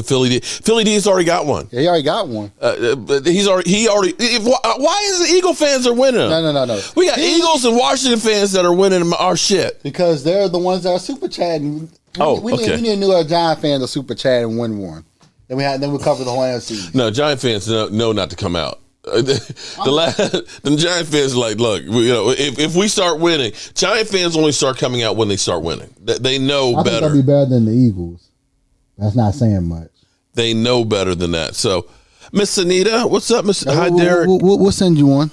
Philly D. Philly D's already got one. Yeah, he already got one. He already. Why is the Eagle fans are winning? No. We got Eagles and Washington fans that are winning our shit because they're the ones that are super chatting. We need a new Giant fan to super chat and win one. Then we cover the whole NFC. No, Giant fans know not to come out. The Giant fans are like, look, if we start winning, Giant fans only start coming out when they start winning. They know better. I think they'll be better than the Eagles. That's not saying much. They know better than that. So, Miss Anita, what's up, Miss? Hi, Derek. We'll send you one.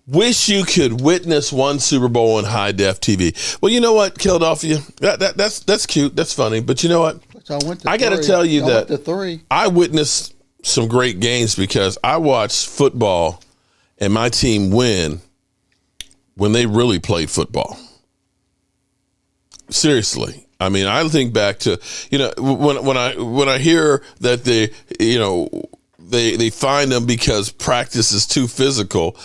Wish you could witness one Super Bowl on high def TV. Well, you know what, Philadelphia, that's cute, that's funny, but you know what? I got to tell you that I witnessed some great games because I watched football and my team win when they really played football. Seriously. I mean, I think back to, when I hear that they find them because practice is too physical,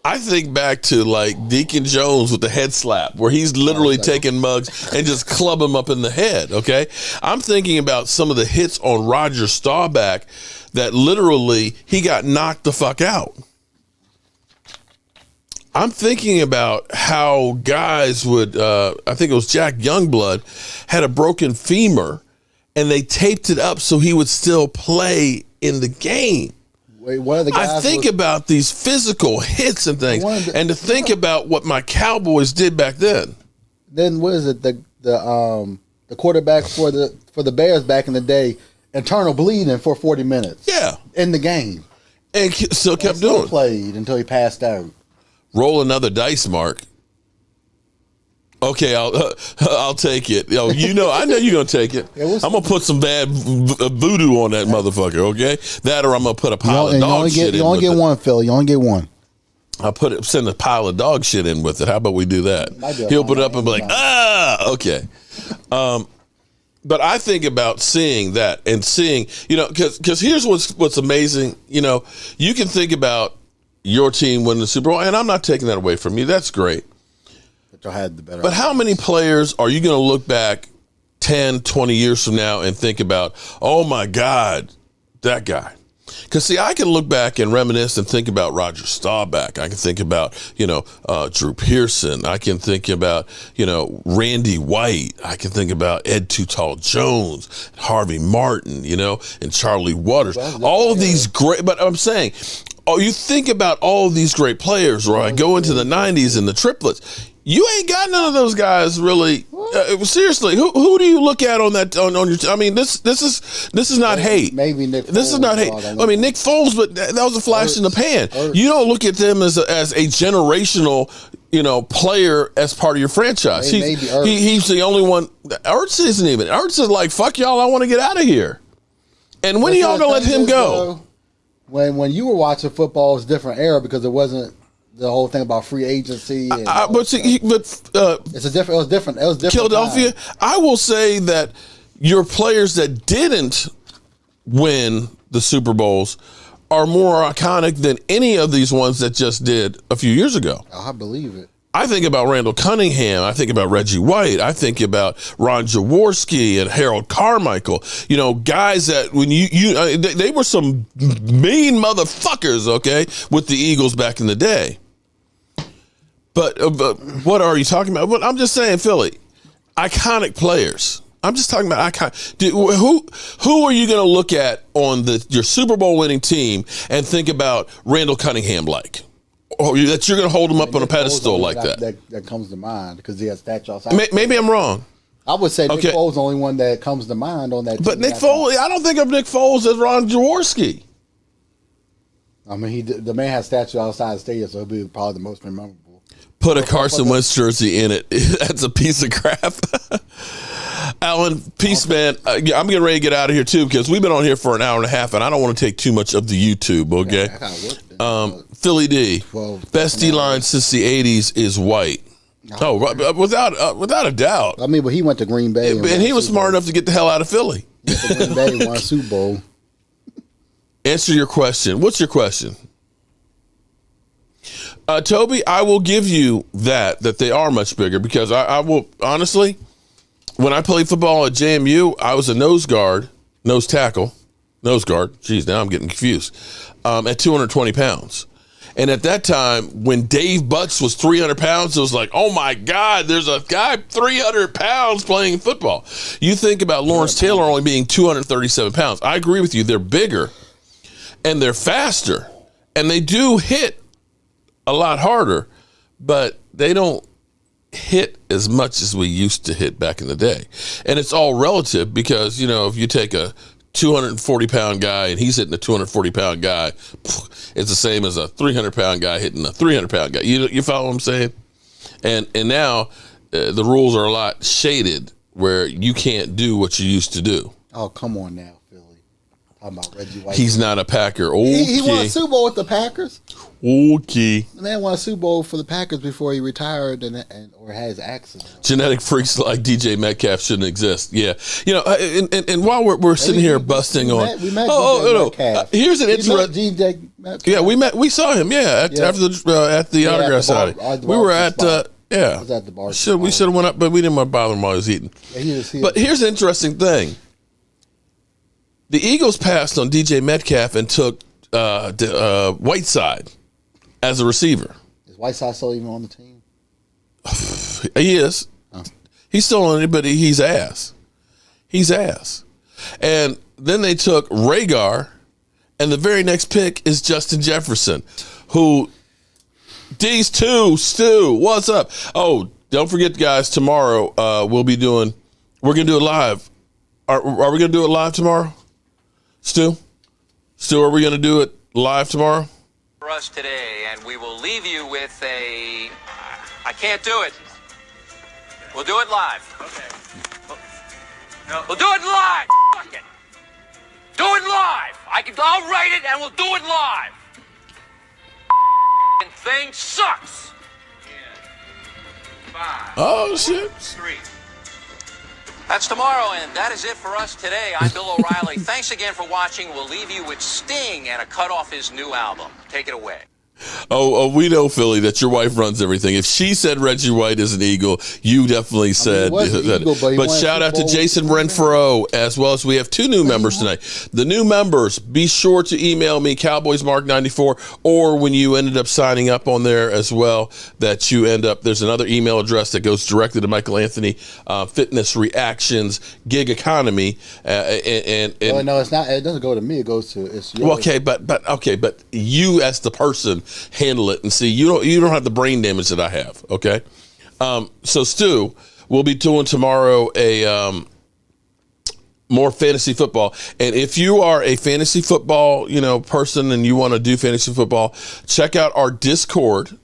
I think back to like Deacon Jones with the head slap, where he's literally taking mugs and just club him up in the head. Okay, I'm thinking about some of the hits on Roger Staubach that literally he got knocked the fuck out. I'm thinking about how guys would, I think it was Jack Youngblood, had a broken femur, and they taped it up so he would still play in the game. Wait, one of the guys I think about these physical hits and things, and to think about what my Cowboys did back then. Then what is it? The quarterback for the Bears back in the day, internal bleeding for 40 minutes. Yeah, in the game, and still kept doing. Played until he passed out. Roll another dice, Mark. Okay, I'll take it. I know you're gonna take it. I'm gonna put some bad voodoo on that motherfucker. Okay, that or I'm gonna put a pile of dog shit in. You only get one, Phil. You only get one. I'll send a pile of dog shit in with it. How about we do that? He'll put it up and be like, okay. But I think about seeing that and seeing, because here's what's amazing. You can think about your team winning the Super Bowl, and I'm not taking that away from you. That's great. But how many players are you going to look back 10, 20 years from now and think about, oh, my God, that guy? Because, see, I can look back and reminisce and think about Roger Staubach. I can think about, Drew Pearson. I can think about, Randy White. I can think about Ed Too Tall Jones, Harvey Martin, and Charlie Waters. All of these great, but I'm saying, you think about all of these great players, right? Go into the 90s and the triplets. You ain't got none of those guys really. Seriously, who do you look at on that on your? I mean, this is not hate. Maybe Nick. This is not hate. I mean, Nick Foles, but that was a flash in the pan. You don't look at them as a generational, player as part of your franchise. He's the only one. Ertz isn't even. Ertz is like, fuck y'all, I want to get out of here. And when are y'all gonna let him go? When you were watching football, it was a different era because it wasn't the whole thing about free agency. And it was different. Philadelphia. Time. I will say that your players that didn't win the Super Bowls are more iconic than any of these ones that just did a few years ago. I believe it. I think about Randall Cunningham. I think about Reggie White. I think about Ron Jaworski and Harold Carmichael. Guys that when they were some mean motherfuckers, okay, with the Eagles back in the day. But what are you talking about? Well, I'm just saying, Philly, iconic players. I'm just talking about iconic. Who are you going to look at on your Super Bowl winning team and think about Randall Cunningham like? Or that you're going to hold him up on a pedestal like that? That comes to mind because he has statue outside. Maybe I'm wrong. I would say Nick Foles is the only one that comes to mind on that. But Nick Foles, I don't think of Nick Foles as Ron Jaworski. I mean, the man has statue outside the stadium, so he'll be probably the most memorable. Put a Carson Wentz jersey in it. That's a piece of crap. Alan, peace, man. I'm getting ready to get out of here, too, because we've been on here for an hour and a half, and I don't want to take too much of the YouTube, okay? Philly D, best D-line since the 80s is White. Without a doubt. I mean, but he went to Green Bay. And he was smart enough to get the hell out of Philly. Green Bay won a Super Bowl. Answer your question. What's your question? Toby, I will give you that they are much bigger because I will, honestly, when I played football at JMU, I was a nose tackle. Jeez, now I'm getting confused. At 220 pounds. And at that time, when Dave Butts was 300 pounds, it was like, oh my God, there's a guy 300 pounds playing football. You think about Lawrence Taylor only being 237 pounds. I agree with you. They're bigger and they're faster and they do hit a lot harder, but they don't hit as much as we used to hit back in the day. And it's all relative because, if you take a 240-pound guy and he's hitting a 240-pound guy, it's the same as a 300-pound guy hitting a 300-pound guy. You follow what I'm saying? And now the rules are a lot shaded where you can't do what you used to do. Oh, come on now, Philly. Talking about Reggie White. He's not a Packer. Okay. He won a Super Bowl with the Packers. Okay. The man won a Super Bowl for the Packers before he retired or had his accident. Genetic freaks like DJ Metcalf shouldn't exist. Yeah. You know, and while we're sitting here busting on. We met here's an interesting. DJ Metcalf. Yeah, we saw him. Yeah, after at the autograph signing. We were at. Yeah. I was at the bar. We should have went up, but we didn't want to bother him while he was eating. Yeah, but here's the interesting thing. The Eagles passed on DJ Metcalf and took Whiteside as a receiver. Is Whiteside still even on the team? He is. Oh. He's still on it, but he's ass. He's ass. And then they took Rhaegar, and the very next pick is Justin Jefferson, who D's 2, Stu, what's up? Oh, don't forget, guys, tomorrow we're going to do it live. Are we going to do it live tomorrow? Stu, are we going to do it live tomorrow? For us today, and we will leave you with I can't do it. We'll do it live. Okay. We'll do it live. Fuck it. Do it live. I'll write it and we'll do it live. Thing sucks. 5. Oh shit. 3. That's tomorrow, and that is it for us today. I'm Bill O'Reilly. Thanks again for watching. We'll leave you with Sting and a cut off his new album. Take it away. Oh, we know, Philly, that your wife runs everything. If she said Reggie White is an Eagle, you definitely said that. But shout out to Jason Renfro, as well as we have 2 new members tonight. The new members, be sure to email me, CowboysMark94, or when you ended up signing up on there as well, that you end up, there's another email address that goes directly to Michael Anthony, Fitness Reactions, Gig Economy. Well, no, it's not. It doesn't go to me. It goes to it's yours. Well, but you as the person handle it and see. You don't have the brain damage that I have. Okay, so Stu, we'll be doing tomorrow a more fantasy football. And if you are a fantasy football person and you want to do fantasy football, check out our Discord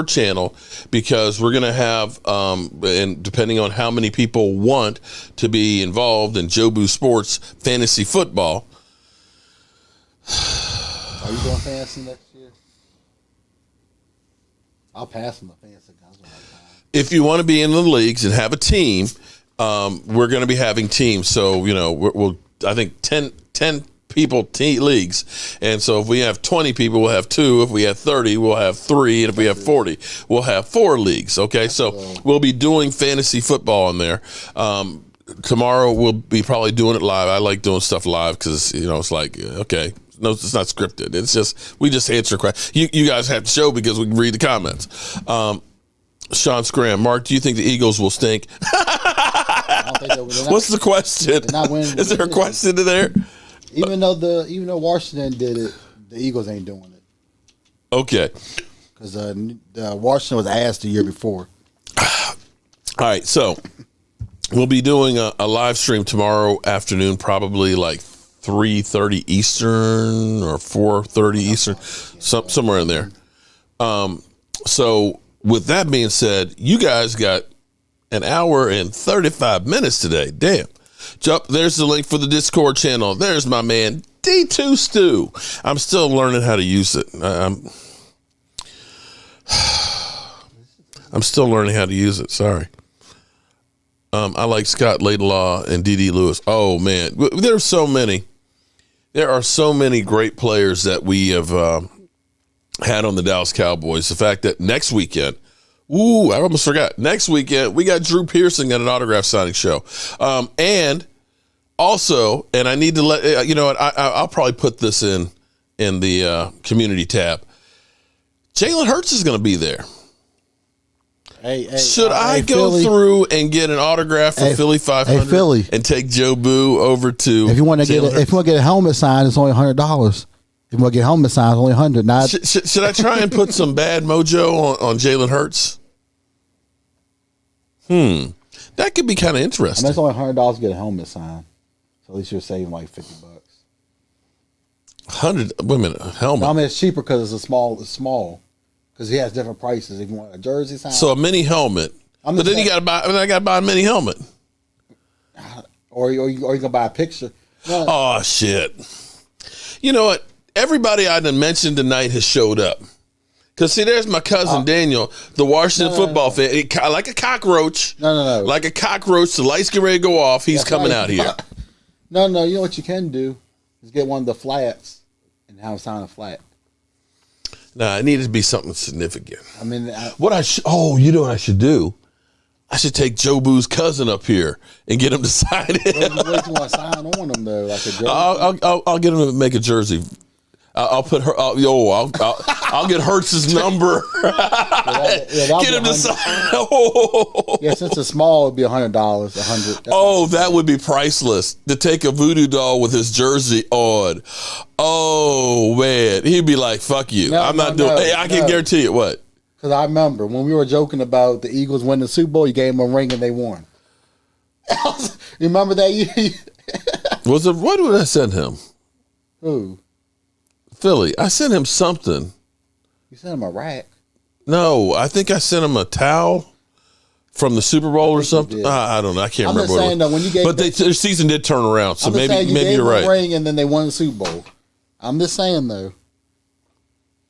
channel, because we're going to have, and depending on how many people want to be involved in Jobu Sports fantasy football. Are you doing fantasy next year? I'll pass on the fantasy. If you want to be in the leagues and have a team, we're going to be having teams. So, we'll I think 10 people leagues. And so if we have 20 people, we'll have 2. If we have 30, we'll have 3. And if we have 40, we'll have 4 leagues. Okay, so we'll be doing fantasy football in there. Tomorrow we'll be probably doing it live. I like doing stuff live because, it's like, okay. No, it's not scripted. It's just, we just answer questions. You guys have to show because we can read the comments. Sean Scram, Mark, do you think the Eagles will stink? What's the question? Is there a question in there? Even though Washington did it, the Eagles ain't doing it. Okay. Because Washington was ass the year before. All right, so we'll be doing a live stream tomorrow afternoon, probably like 3:30 Eastern or 4:30 Eastern, somewhere in there. So with that being said, you guys got an hour and 35 minutes today. Damn. There's the link for the Discord channel. There's my man, D2 Stu. I'm still learning how to use it. I'm still learning how to use it. Sorry. I like Scott Laidlaw and D.D. Lewis. Oh, man. There are so many great players that we have had on the Dallas Cowboys. The fact that next weekend, I almost forgot. Next weekend, we got Drew Pearson at an autograph signing show. And also, and I need to let, I'll probably put this in the community tab. Jalen Hurts is going to be there. Should I go Philly through and get an autograph for Philly 500 Philly, and take Jobu over to? If you want to get a helmet signed, it's only $100. If you want to get a helmet signed, it's only $100. Should I try and put some bad mojo on Jalen Hurts? That could be kind of interesting. It's only $100 to get a helmet signed, so at least you're saving like $50. 100. Wait a minute, a helmet. I mean, it's cheaper because it's small. Because he has different prices if you want a jersey signed. So a mini helmet. But then you got to buy. I got to buy a mini helmet. Or you can buy a picture. No. Oh, shit. You know what? Everybody I done mentioned tonight has showed up. Because, see, there's my cousin Daniel, the Washington football fan. Like a cockroach. No. Like a cockroach. The lights get ready to go off. He's coming out here. No. You know what you can do? Is get one of the flats and have it sign a flat. Nah, it needed to be something significant. I mean, you know what I should do? I should take Jobu's cousin up here and get him to sign it. What do you want to sign on them though? Like a jersey? I'll get him to make a jersey. I'll put her. I'll get Hertz's number. Get him to sign. Yeah, since it's small, it'd be $100. $100. Oh, that would be priceless to take a voodoo doll with his jersey on. Oh man, he'd be like, "Fuck you, I'm not doing." Hey, I can guarantee it. What? Because I remember when we were joking about the Eagles winning the Super Bowl, you gave them a ring and they won. You remember that year? What did I send him? Who? Philly. I sent him something. You sent him a rack. No, I think I sent him a towel from the Super Bowl or something. I don't know. I can't remember. I'm just saying though, when you gave, but their season did turn around, so maybe you're right. Ring and then they won the Super Bowl. I'm just saying though.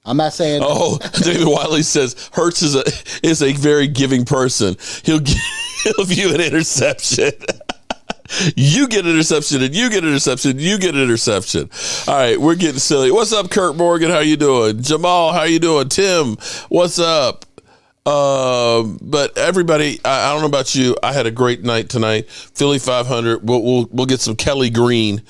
I'm not saying. Oh, David Wiley says Hurts is a very giving person. He'll view an interception. You get an interception, and you get an interception, you get an interception. All right, we're getting silly. What's up, Kurt Morgan? How you doing? Jamal, how you doing? Tim, what's up? But everybody, I don't know about you. I had a great night tonight. Philly 500. We'll get some Kelly Green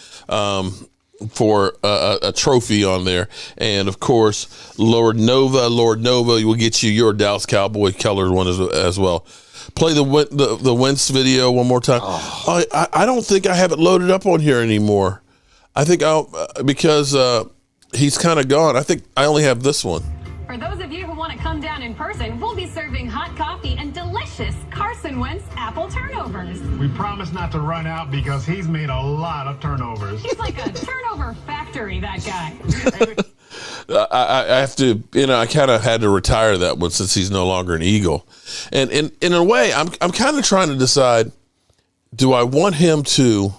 for a trophy on there, and of course, Lord Nova will get you your Dallas Cowboy colored one as well. Play the Wentz video one more time. I don't think I have it loaded up on here anymore. I think because he's kind of gone. I think I only have this one. For those of you who want to come down in person, we'll be serving hot coffee and delicious Carson Wentz apple turnovers. We promise not to run out because he's made a lot of turnovers. He's like a turnover factory, that guy. I have to, I kind of had to retire that one since he's no longer an Eagle. And in a way, I'm kind of trying to decide, do I want him to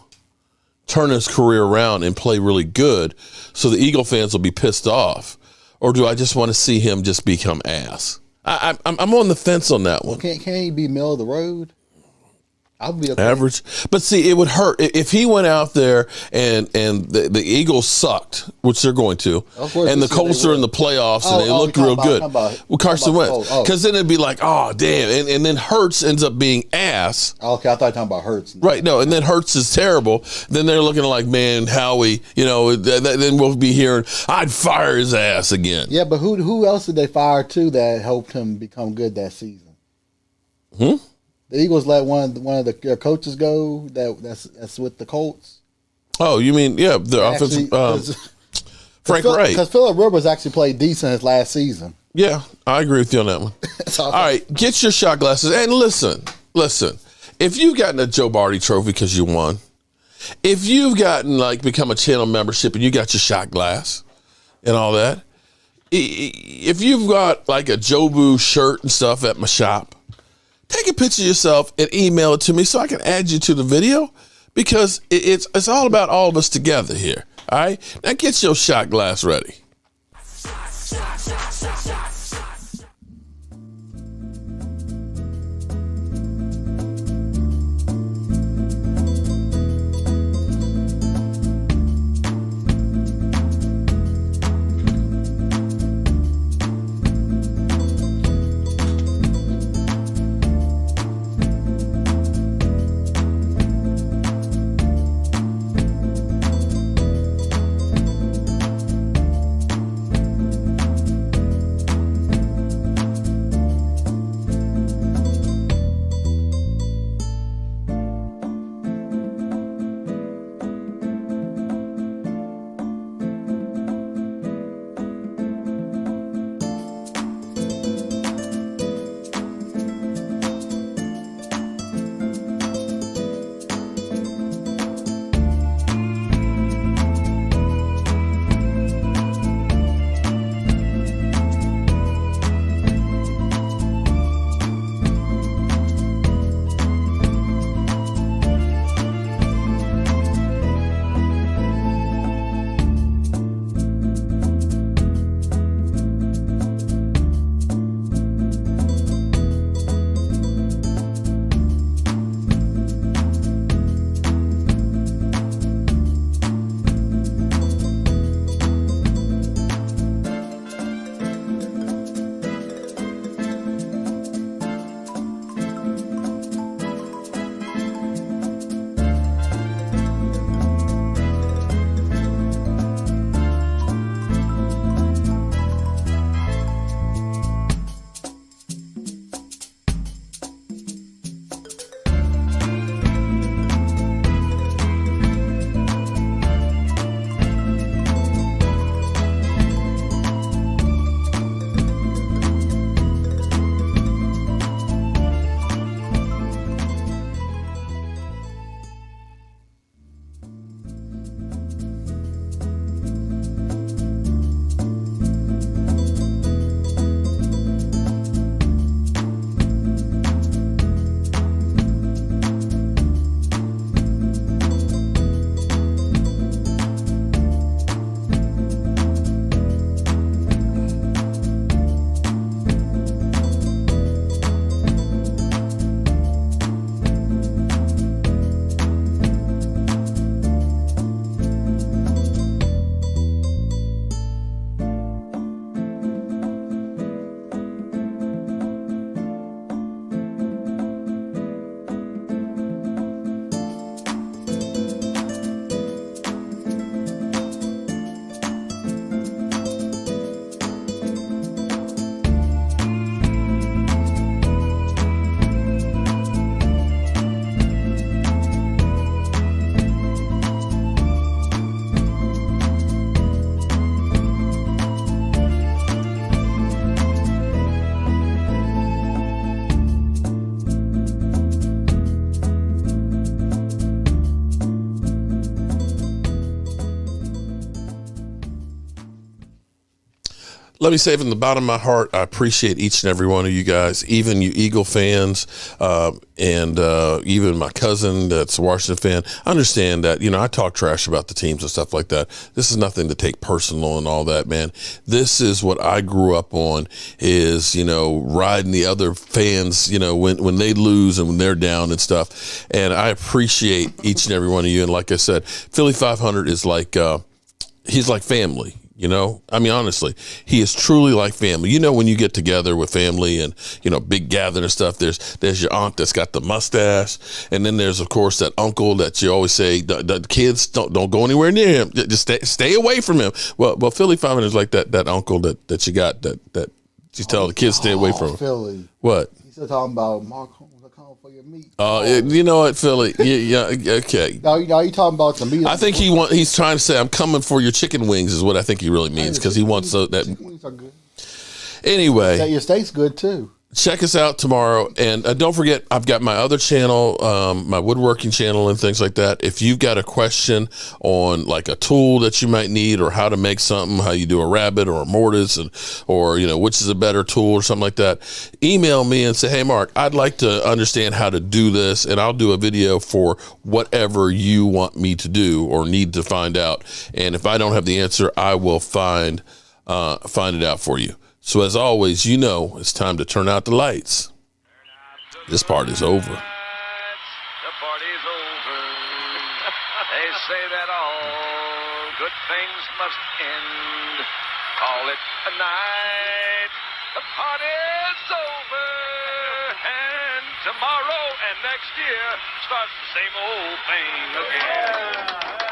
turn his career around and play really good so the Eagle fans will be pissed off? Or do I just want to see him just become ass? I'm on the fence on that one. Can't he be middle of the road? I'll be okay. Average. But see, it would hurt if he went out there and the Eagles sucked, which they're going to, and the Colts are in the playoffs and they looked real good. Well, Carson Wentz. Because then it'd be like, oh, damn. And then Hurts ends up being ass. Okay, I thought you were talking about Hurts. Right, no, and then Hurts is terrible. Then they're looking like, man, Howie, then we'll be hearing, I'd fire his ass again. Yeah, but who else did they fire, too, that helped him become good that season? The Eagles let one of their coaches go. That's with the Colts. Oh, you mean the offensive Frank Wright? Because Phillip Rivers actually played decent his last season. Yeah, I agree with you on that one. All right, get your shot glasses and listen. If you've gotten a Joe Barty trophy because you won, if you've gotten become a channel membership and you got your shot glass and all that, if you've got a Jobu shirt and stuff at my shop, take a picture of yourself and email it to me so I can add you to the video because it's all about all of us together here. All right? Now get your shot glass ready. let me say from the bottom of my heart, I appreciate each and every one of you guys, even you Eagle fans, and even my cousin that's a Washington fan. I understand that, I talk trash about the teams and stuff like that. This is nothing to take personal and all that, man. This is what I grew up on is, riding the other fans, when they lose and when they're down and stuff. And I appreciate each and every one of you. And like I said, Philly 500 is like, he's like family. Honestly, he is truly like family. When you get together with family and, big gathering and stuff, there's your aunt that's got the mustache. And then there's, of course, that uncle that you always say, the kids don't go anywhere near him. Just stay away from him. Well, Philly 500 is like that uncle that you got that you tell the kids stay away from him. Philly. What? He's still talking about Mark Holmes. For your meat. You know what, Philly? Yeah, okay. No, you talking about the meat. I think he's trying to say, I'm coming for your chicken wings is what I think he really means, because he wants that. Chicken wings are good. Anyway. Your steak's good, too. Check us out tomorrow. And don't forget, I've got my other channel, my woodworking channel and things like that. If you've got a question on like a tool that you might need or how to make something, how you do a rabbet or a mortise, or which is a better tool or something like that, email me and say, hey, Mark, I'd like to understand how to do this. And I'll do a video for whatever you want me to do or need to find out. And if I don't have the answer, I will find it out for you. So as always, it's time to turn out the lights. This party's over. The party's over. They say that all good things must end. Call it a night. The party's over. And tomorrow and next year starts the same old thing again.